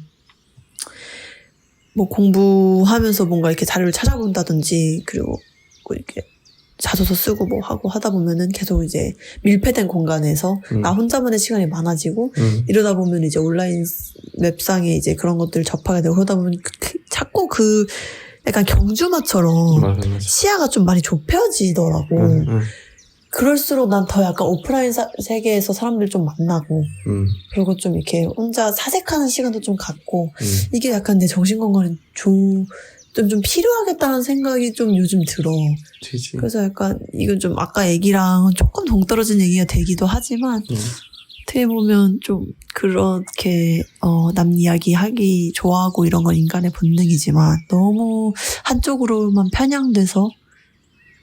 뭐 공부하면서 뭔가 이렇게 자료를 찾아본다든지 그리고 뭐 이렇게 자소서 쓰고 뭐 하고 하다 보면은 계속 이제 밀폐된 공간에서 나 혼자만의 시간이 많아지고 이러다 보면 이제 온라인 웹상에 이제 그런 것들을 접하게 되고 그러다 보면 자꾸 그 약간 경주마처럼 맞아. 시야가 좀 많이 좁혀지더라고. 응. 그럴수록 난 더 약간 오프라인 세계에서 사람들 좀 만나고 그리고 좀 이렇게 혼자 사색하는 시간도 좀 갖고 이게 약간 내 정신건강에 좀 필요하겠다는 생각이 좀 요즘 들어. 되지. 그래서 약간 이건 좀 아까 얘기랑 조금 동떨어진 얘기가 되기도 하지만 어떻게 보면 좀 그렇게 남 이야기 하기 좋아하고 이런 건 인간의 본능이지만 너무 한쪽으로만 편향돼서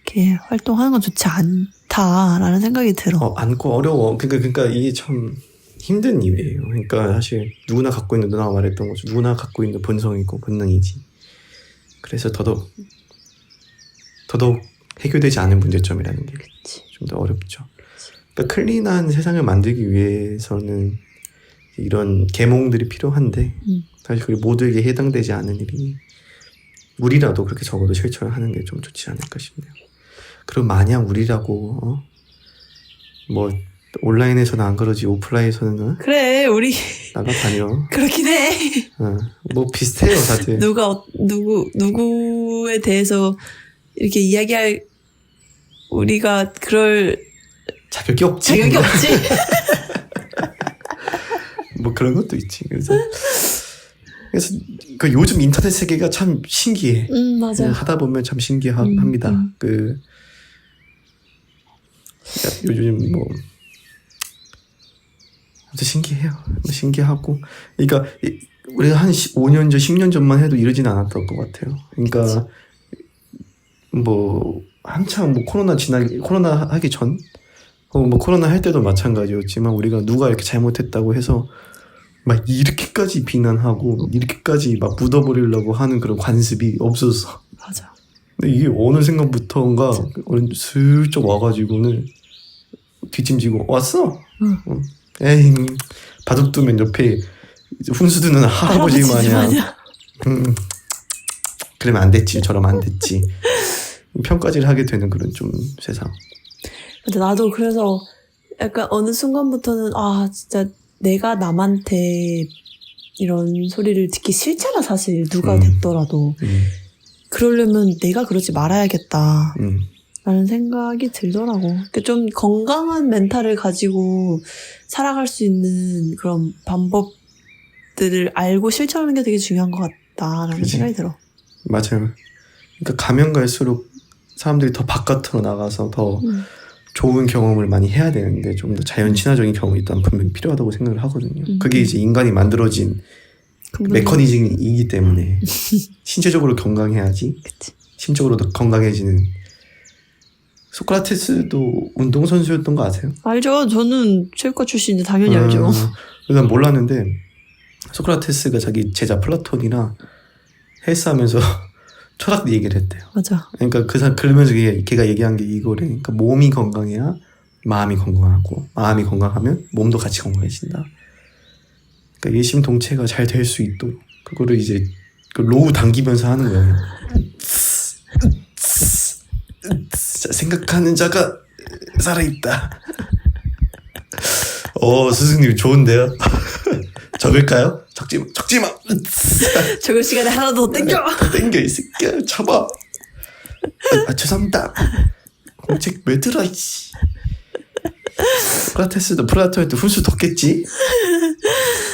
이렇게 활동하는 건 좋지 않다라는 생각이 들어. 않고 어려워. 그러니까 이게 참 힘든 일이에요. 그러니까 사실 누구나 갖고 있는, 누나가 말했던 거죠. 누구나 갖고 있는 본성이고 본능이지. 그래서 더더욱 해결되지 않은 문제점이라는 게 좀 더 어렵죠. 그러니까 클린한 세상을 만들기 위해서는 이런 계몽들이 필요한데 사실 그게 모두에게 해당되지 않은 일이니 우리라도 그렇게 적어도 실천을 하는 게 좀 좋지 않을까 싶네요. 그리고 만약 우리라고 뭐 온라인에서는 안 그러지 오프라인에서는 그래 우리 나가다녀. 그렇긴 해. 뭐 비슷해요 다들. 누구에 대해서 이렇게 이야기할 우리가 그럴 자격이 없지. 자격이 없지. 뭐 그런 것도 있지. 그래서 그 요즘 인터넷 세계가 참 신기해. 맞아. 하다 보면 참 신기합니다. 요즘 뭐 아주 신기해요. 신기하고, 그러니까 우리가 한 5년 전, 10년 전만 해도 이러진 않았던 것 같아요. 그러니까 뭐 한창 뭐 코로나 하기 전, 뭐 코로나 할 때도 마찬가지였지만 우리가 누가 이렇게 잘못했다고 해서 막 이렇게까지 비난하고 이렇게까지 막 묻어버리려고 하는 그런 관습이 없었어. 맞아. 근데 이게 어느 생각부터인가 슬쩍 와가지고는 뒷짐지고 왔어. 에이 바둑 두면 옆에 훈수 두는 할아버지 마냥. 그러면 안 됐지, 저러면 안 됐지. 평가질을 하게 되는 그런 좀 세상. 근데 나도 그래서 약간 어느 순간부터는 진짜 내가 남한테 이런 소리를 듣기 싫잖아 사실 누가 됐더라도. 그러려면 내가 그러지 말아야겠다 라는 생각이 들더라고. 그러니까 좀 건강한 멘탈을 가지고 살아갈 수 있는 그런 방법들을 알고 실천하는 게 되게 중요한 것 같다라는 그치. 생각이 들어. 맞아요. 그러니까 가면 갈수록 사람들이 더 바깥으로 나가서 더 좋은 경험을 많이 해야 되는데 좀 더 자연 친화적인 경험이 일단 분명히 필요하다고 생각을 하거든요. 그게 이제 인간이 만들어진 메커니즘이기 때문에 신체적으로 건강해야지 그치. 심적으로도 건강해지는. 소크라테스도 운동선수였던 거 아세요? 알죠. 저는 체육과 출신인데 당연히 알죠. 난 몰랐는데 소크라테스가 자기 제자 플라톤이랑 헬스하면서 철학 얘기를 했대요. 맞아. 그러니까 그러면서 걔가 얘기한 게 이거래. 그러니까 몸이 건강해야 마음이 건강하고 마음이 건강하면 몸도 같이 건강해진다. 그러니까 일심동체가 잘 될 수 있도록 그거를 이제 로우 당기면서 하는 거예요. 생각하는 자가 살아있다. 스승님 좋은데요? 적을까요? 적지마. 적을 시간에 하나 더 땡겨. 땡겨 이 새끼야. 잡아. 죄송합니다. 공책 왜 들어 이씨. 소크라테스도 플라톤한테 훈수 뒀겠지?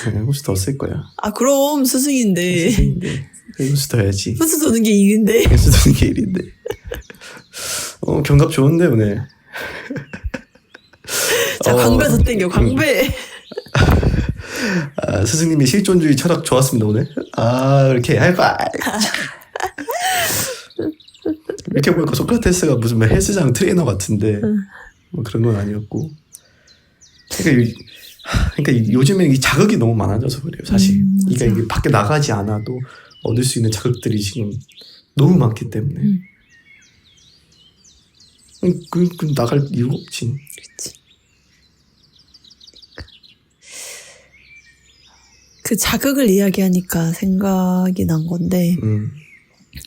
훈수 뒀을 거야. 그럼 스승인데. 훈수 둬야지. 훈수 도는 게 일인데. 훈수 도는 게 일인데. 경갑 좋은데 오늘. 자, 광배 더 땡겨. 광배. 스승님이 실존주의 철학 좋았습니다 오늘. 이렇게 하이파이. 이렇게 보니까 소크라테스가 무슨 헬스장 트레이너 같은데 뭐 그런 건 아니었고. 그러니까 요즘에 이 자극이 너무 많아져서 그래요 사실. 그러니까 이게 밖에 나가지 않아도 얻을 수 있는 자극들이 지금 너무 많기 때문에. 나갈 이유가 없지. 그렇지. 그 자극을 이야기하니까 생각이 난 건데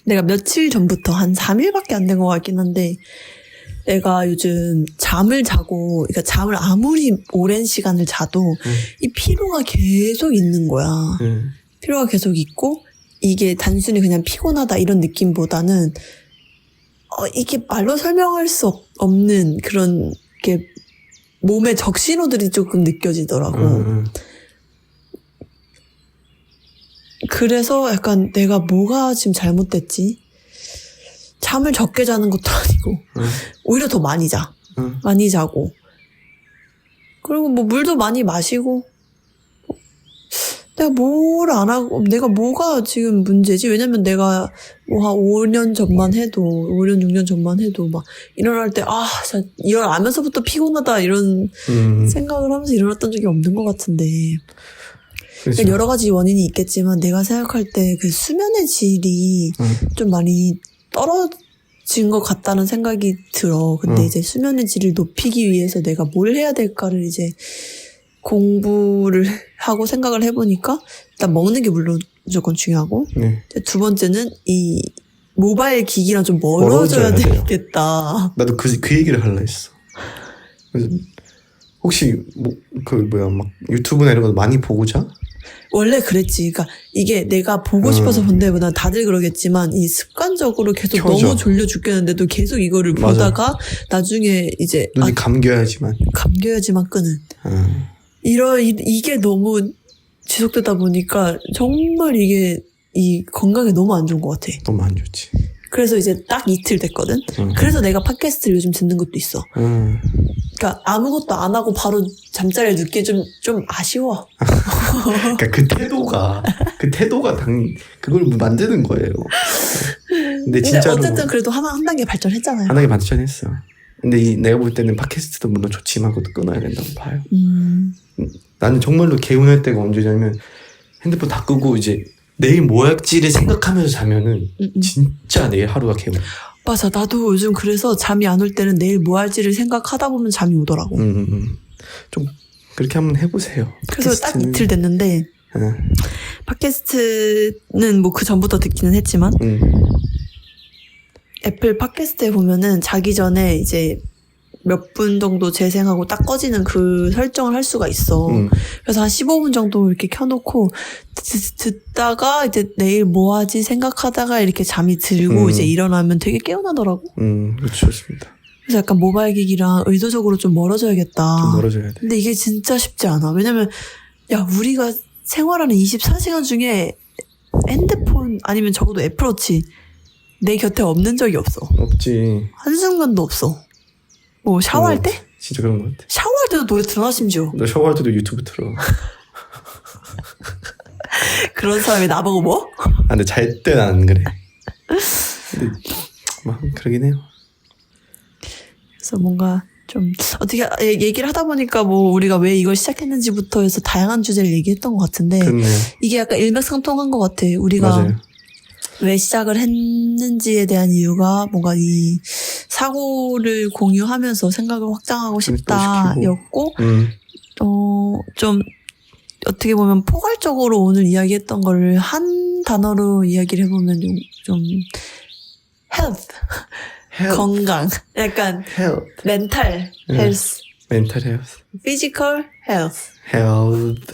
내가 며칠 전부터 한 3일밖에 안 된 것 같긴 한데 내가 요즘 잠을 자고 그러니까 잠을 아무리 오랜 시간을 자도 이 피로가 계속 있는 거야. 피로가 계속 있고 이게 단순히 그냥 피곤하다 이런 느낌보다는 이게 말로 설명할 수 없는 그런 게 몸의 적신호들이 조금 느껴지더라고. 그래서 약간 내가 뭐가 지금 잘못됐지? 잠을 적게 자는 것도 아니고 오히려 더 많이 자. 많이 자고 그리고 뭐 물도 많이 마시고 내가 뭘 안 하고 내가 뭐가 지금 문제지? 왜냐면 내가 뭐 한 5년 전만 해도 5년 6년 전만 해도 막 일어날 때 진짜 일어나면서부터 피곤하다 이런 생각을 하면서 일어났던 적이 없는 것 같은데 그렇죠. 여러 가지 원인이 있겠지만 내가 생각할 때 그 수면의 질이 좀 많이 떨어진 것 같다는 생각이 들어. 근데 이제 수면의 질을 높이기 위해서 내가 뭘 해야 될까를 이제 공부를 하고 생각을 해보니까 일단 먹는 게 물론 무조건 중요하고 네. 두 번째는 이 모바일 기기랑 좀 멀어져야 멀어져야 돼요. 되겠다. 나도 그 얘기를 하려 했어. 그래서 혹시 막 유튜브나 이런 거 많이 보고 자? 원래 그랬지. 그러니까 이게 내가 보고 싶어서 본다기보다 다들 그러겠지만 이 습관적으로 계속 켜져. 너무 졸려 죽겠는데도 계속 이거를 맞아. 보다가 나중에 이제 눈이 감겨야지만. 감겨야지만 끄는. 이게 너무 지속되다 보니까 정말 이게 이 건강에 너무 안 좋은 것 같아. 너무 안 좋지. 그래서 이제 딱 이틀 됐거든. 그래서 내가 팟캐스트를 요즘 듣는 것도 있어. 그러니까 아무것도 안 하고 바로 잠자리에 눕기 좀 아쉬워. 그러니까 그 태도가 그걸 만드는 거예요. 근데 진짜로 어쨌든 그래도 한 단계 발전했잖아요. 한 단계 발전했어. 근데 내가 볼 때는 팟캐스트도 물론 좋지만 그것도 끊어야 된다고 봐요. 나는 정말로 개운할 때가 언제냐면 핸드폰 다 끄고 이제 내일 뭐 할지를 생각하면서 자면은 진짜 내일 하루가 개운. 맞아. 나도 요즘 그래서 잠이 안 올 때는 내일 뭐 할지를 생각하다 보면 잠이 오더라고. 좀 그렇게 한번 해보세요. 그래서 딱 팟캐스트는. 이틀 됐는데 팟캐스트는 뭐 그 전부터 듣기는 했지만 애플 팟캐스트에 보면은 자기 전에 이제 몇 분 정도 재생하고 딱 꺼지는 그 설정을 할 수가 있어. 그래서 한 15분 정도 이렇게 켜놓고 듣다가 이제 내일 뭐 하지 생각하다가 이렇게 잠이 들고 이제 일어나면 되게 개운하더라고. 그렇죠. 좋습니다. 그래서 약간 모바일 기기랑 의도적으로 좀 멀어져야겠다. 좀 멀어져야 돼. 근데 이게 진짜 쉽지 않아. 왜냐면 야 우리가 생활하는 24시간 중에 핸드폰 아니면 적어도 애플워치 내 곁에 없는 적이 없어. 없지. 한순간도 없어. 뭐 샤워할 때? 진짜 그런 것 같아. 샤워할 때도 노래 틀어놔 심지어. 너 샤워할 때도 유튜브 틀어. 그런 사람이 나보고 뭐? 근데 잘 때는 안 그래. 근데 막 그러긴 해요. 그래서 뭔가 좀 어떻게 얘기를 하다 보니까 뭐 우리가 왜 이걸 시작했는지부터 해서 다양한 주제를 얘기했던 것 같은데 그렇네요. 이게 약간 일맥상통한 것 같아. 우리가 맞아요. 왜 시작을 했는지에 대한 이유가 뭔가 이 사고를 공유하면서 생각을 확장하고 싶다였고 좀 어떻게 보면 포괄적으로 오늘 이야기했던 거를 한 단어로 이야기를 해보면 좀 health. 건강, 약간 health. 멘탈 health, mental health. physical health. health.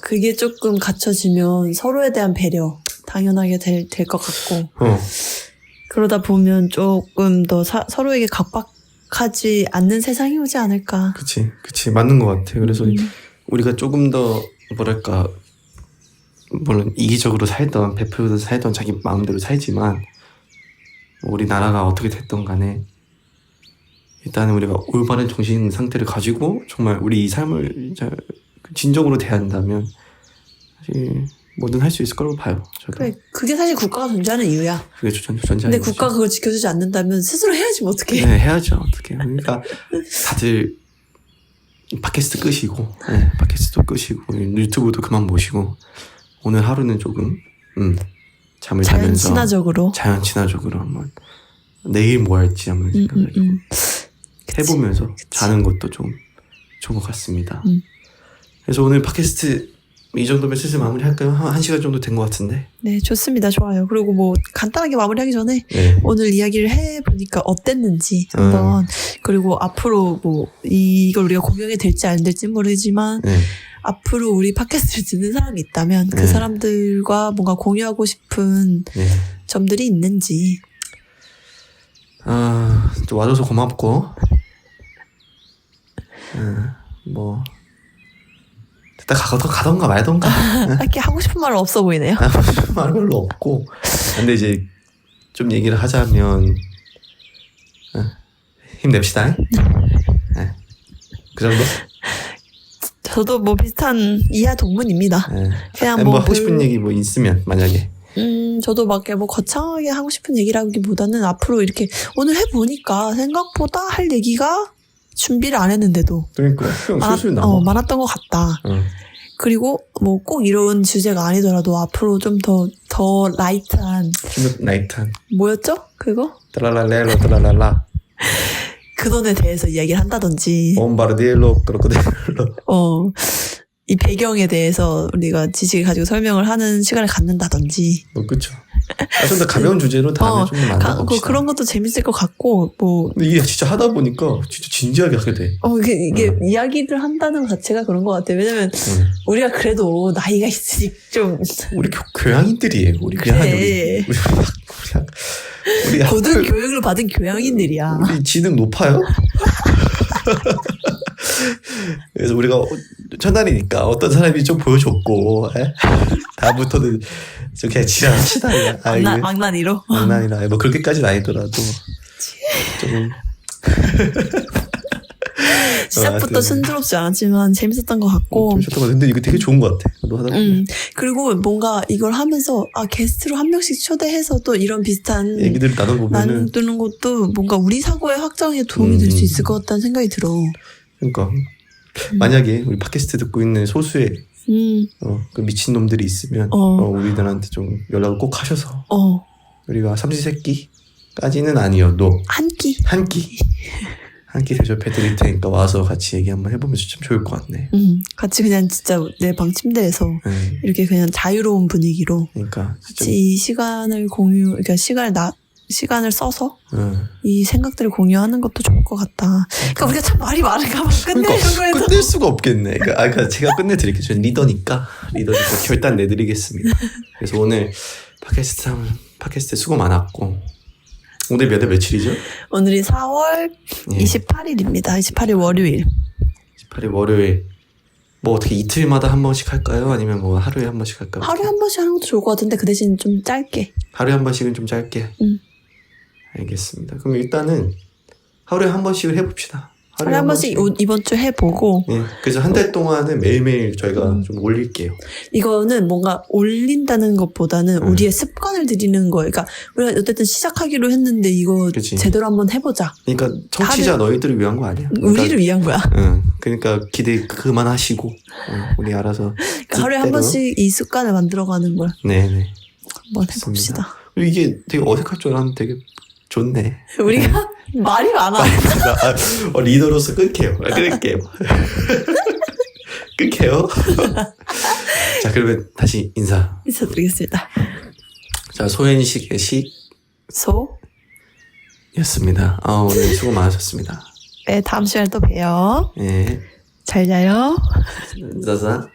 그게 조금 갖춰지면 서로에 대한 배려 당연하게 될 것 같고 그러다 보면 조금 더 서로에게 각박하지 않는 세상이 오지 않을까. 그치 맞는 것 같아. 그래서 우리가 조금 더 뭐랄까 물론 이기적으로 살던 베풀어서 살던 자기 마음대로 살지만 우리나라가 어떻게 됐던 간에 일단은 우리가 올바른 정신 상태를 가지고 정말 우리 이 삶을 진정으로 대한다면 사실 뭐든 할 수 있을 거라고 봐요. 저도. 그래, 그게 사실 국가가 존재하는 이유야. 그게 존재하는 근데 거죠. 국가가 그걸 지켜주지 않는다면 스스로 해야지 뭐 어떡해. 네, 해야죠. 어떻게. 그러니까 다들 팟캐스트 끄시고 팟캐스트도 끄시고 유튜브도 그만 보시고 오늘 하루는 조금 잠을 자면서 자연 친화적으로 한번 내일 뭐 할지 한번 생각을 해보면서 자는 것도 좀 좋은 것 같습니다. 그래서 오늘 팟캐스트 이 정도면 슬슬 마무리할까요? 한 시간 정도 된 것 같은데. 네, 좋습니다. 좋아요. 그리고 뭐 간단하게 마무리하기 전에 네. 오늘 이야기를 해보니까 어땠는지 한번 그리고 앞으로 뭐 이걸 우리가 공유하게 될지 안 될지 모르지만 앞으로 우리 팟캐스트를 듣는 사람이 있다면 그 네. 사람들과 뭔가 공유하고 싶은 네. 점들이 있는지. 또 와줘서 고맙고, 뭐, 일단 가던가 말던가. 딱히 하고 싶은 말은 없어 보이네요. 말 별로 없고. 근데 이제 좀 얘기를 하자면, 힘냅시다. 그 정도? 저도 뭐 비슷한 이하 동문입니다. 그냥 뭐 하고 싶은 얘기 뭐 있으면, 만약에. 저도 막 뭐 거창하게 하고 싶은 얘기라기보다는 앞으로 이렇게 오늘 해보니까 생각보다 할 얘기가 준비를 안 했는데도 그러니까, 그냥 술술 나와. 많았던 것 같다. 그리고 뭐 꼭 이런 주제가 아니더라도 앞으로 좀 더 라이트한. 좀 나이트한. 뭐였죠? 그거? 따라랄레로 따라랄라. 근원에 대해서 이야기를 한다든지. 봄바르디엘로 크로코딜로. 이 배경에 대해서 우리가 지식을 가지고 설명을 하는 시간을 갖는다든지. 뭐 그쵸. 좀 더 가벼운 주제로 다음에 좀 더 만나봅시다. 그런 것도 재밌을 것 같고 뭐. 근데 이게 진짜 하다 보니까 진짜 진지하게 하게 돼. 이게 이야기를 한다는 것 자체가 그런 것 같아. 왜냐면 우리가 그래도 나이가 있으니 좀. 우리 교양인들이에요. 우리 그래. 그냥 우리 고등 교육을 받은 교양인들이야. 우리 지능 높아요. 그래서 우리가 첫날이니까 어떤 사람이 좀 보여줬고, 다음부터는 좀 그냥 지나치다. 망나니로. 망나니라. 뭐 그렇게까지는 아니더라도 조금. 시작부터 순조롭지 않았지만 재밌었던 것 같고. 근데 이거 되게 좋은 것 같아. 너 하다 보면. 그리고 뭔가 이걸 하면서 게스트로 한 명씩 초대해서 또 이런 비슷한 얘기들을 나눠보면은 나누는 것도 뭔가 우리 사고의 확장에 도움이 될 수 있을 것 같다는 생각이 들어. 그러니까 만약에 우리 팟캐스트 듣고 있는 소수의 그 미친놈들이 있으면 우리들한테 좀 연락을 꼭 하셔서 우리가 삼시세끼까지는 아니어도 한 끼 대접해 드릴 테니까 와서 같이 얘기 한번 해보면 참 좋을 것 같네. 같이 그냥 진짜 내 방 침대에서 이렇게 그냥 자유로운 분위기로 그러니까 같이 이 시간을 그러니까 시간을 써서 이 생각들을 공유하는 것도 좋을 것 같다. 그러니까 우리가 참 말이 많은가 봐. 끝낼 수가 없겠네. 그러니까 제가 끝내드릴게요. 저는 리더니까 결단 내드리겠습니다. 그래서 오늘 팟캐스트 수고 많았고, 오늘 며칠이죠? 오늘이 4월 28일입니다. 28일 월요일. 28일 월요일. 뭐 어떻게 이틀마다 한 번씩 할까요? 아니면 뭐 하루에 한 번씩 할까요? 하루에 한 번씩 하는 것도 좋을 것 같은데 그 대신 좀 짧게. 하루에 한 번씩은 좀 짧게? 알겠습니다. 그럼 일단은 하루에 한 번씩을 해봅시다. 하루에 한 번씩 이번 주 해보고. 그래서 한 달 동안은 매일매일 저희가 좀 올릴게요. 이거는 뭔가 올린다는 것보다는 우리의 습관을 들이는 거예요. 그러니까 우리가 어쨌든 시작하기로 했는데 이거 그치. 제대로 한번 해보자. 그러니까 청취자 너희들을 위한 거 아니야? 그러니까, 우리를 위한 거야. 그러니까 기대 그만하시고 우리 알아서 그러니까 하루에 한 번씩 이 습관을 만들어가는 걸 네네 한번 해봅시다. 이게 되게 어색할 줄 알았는데 되게 좋네. 우리가 말이 많아. 리더로서 끊게요. 끊을게요. 끊게요. 자, 그러면 다시 인사드리겠습니다. 자, 소현식의 였습니다. 오늘 수고 많으셨습니다. 네, 다음 시간에 또 봬요. 네. 잘 자요. 자자.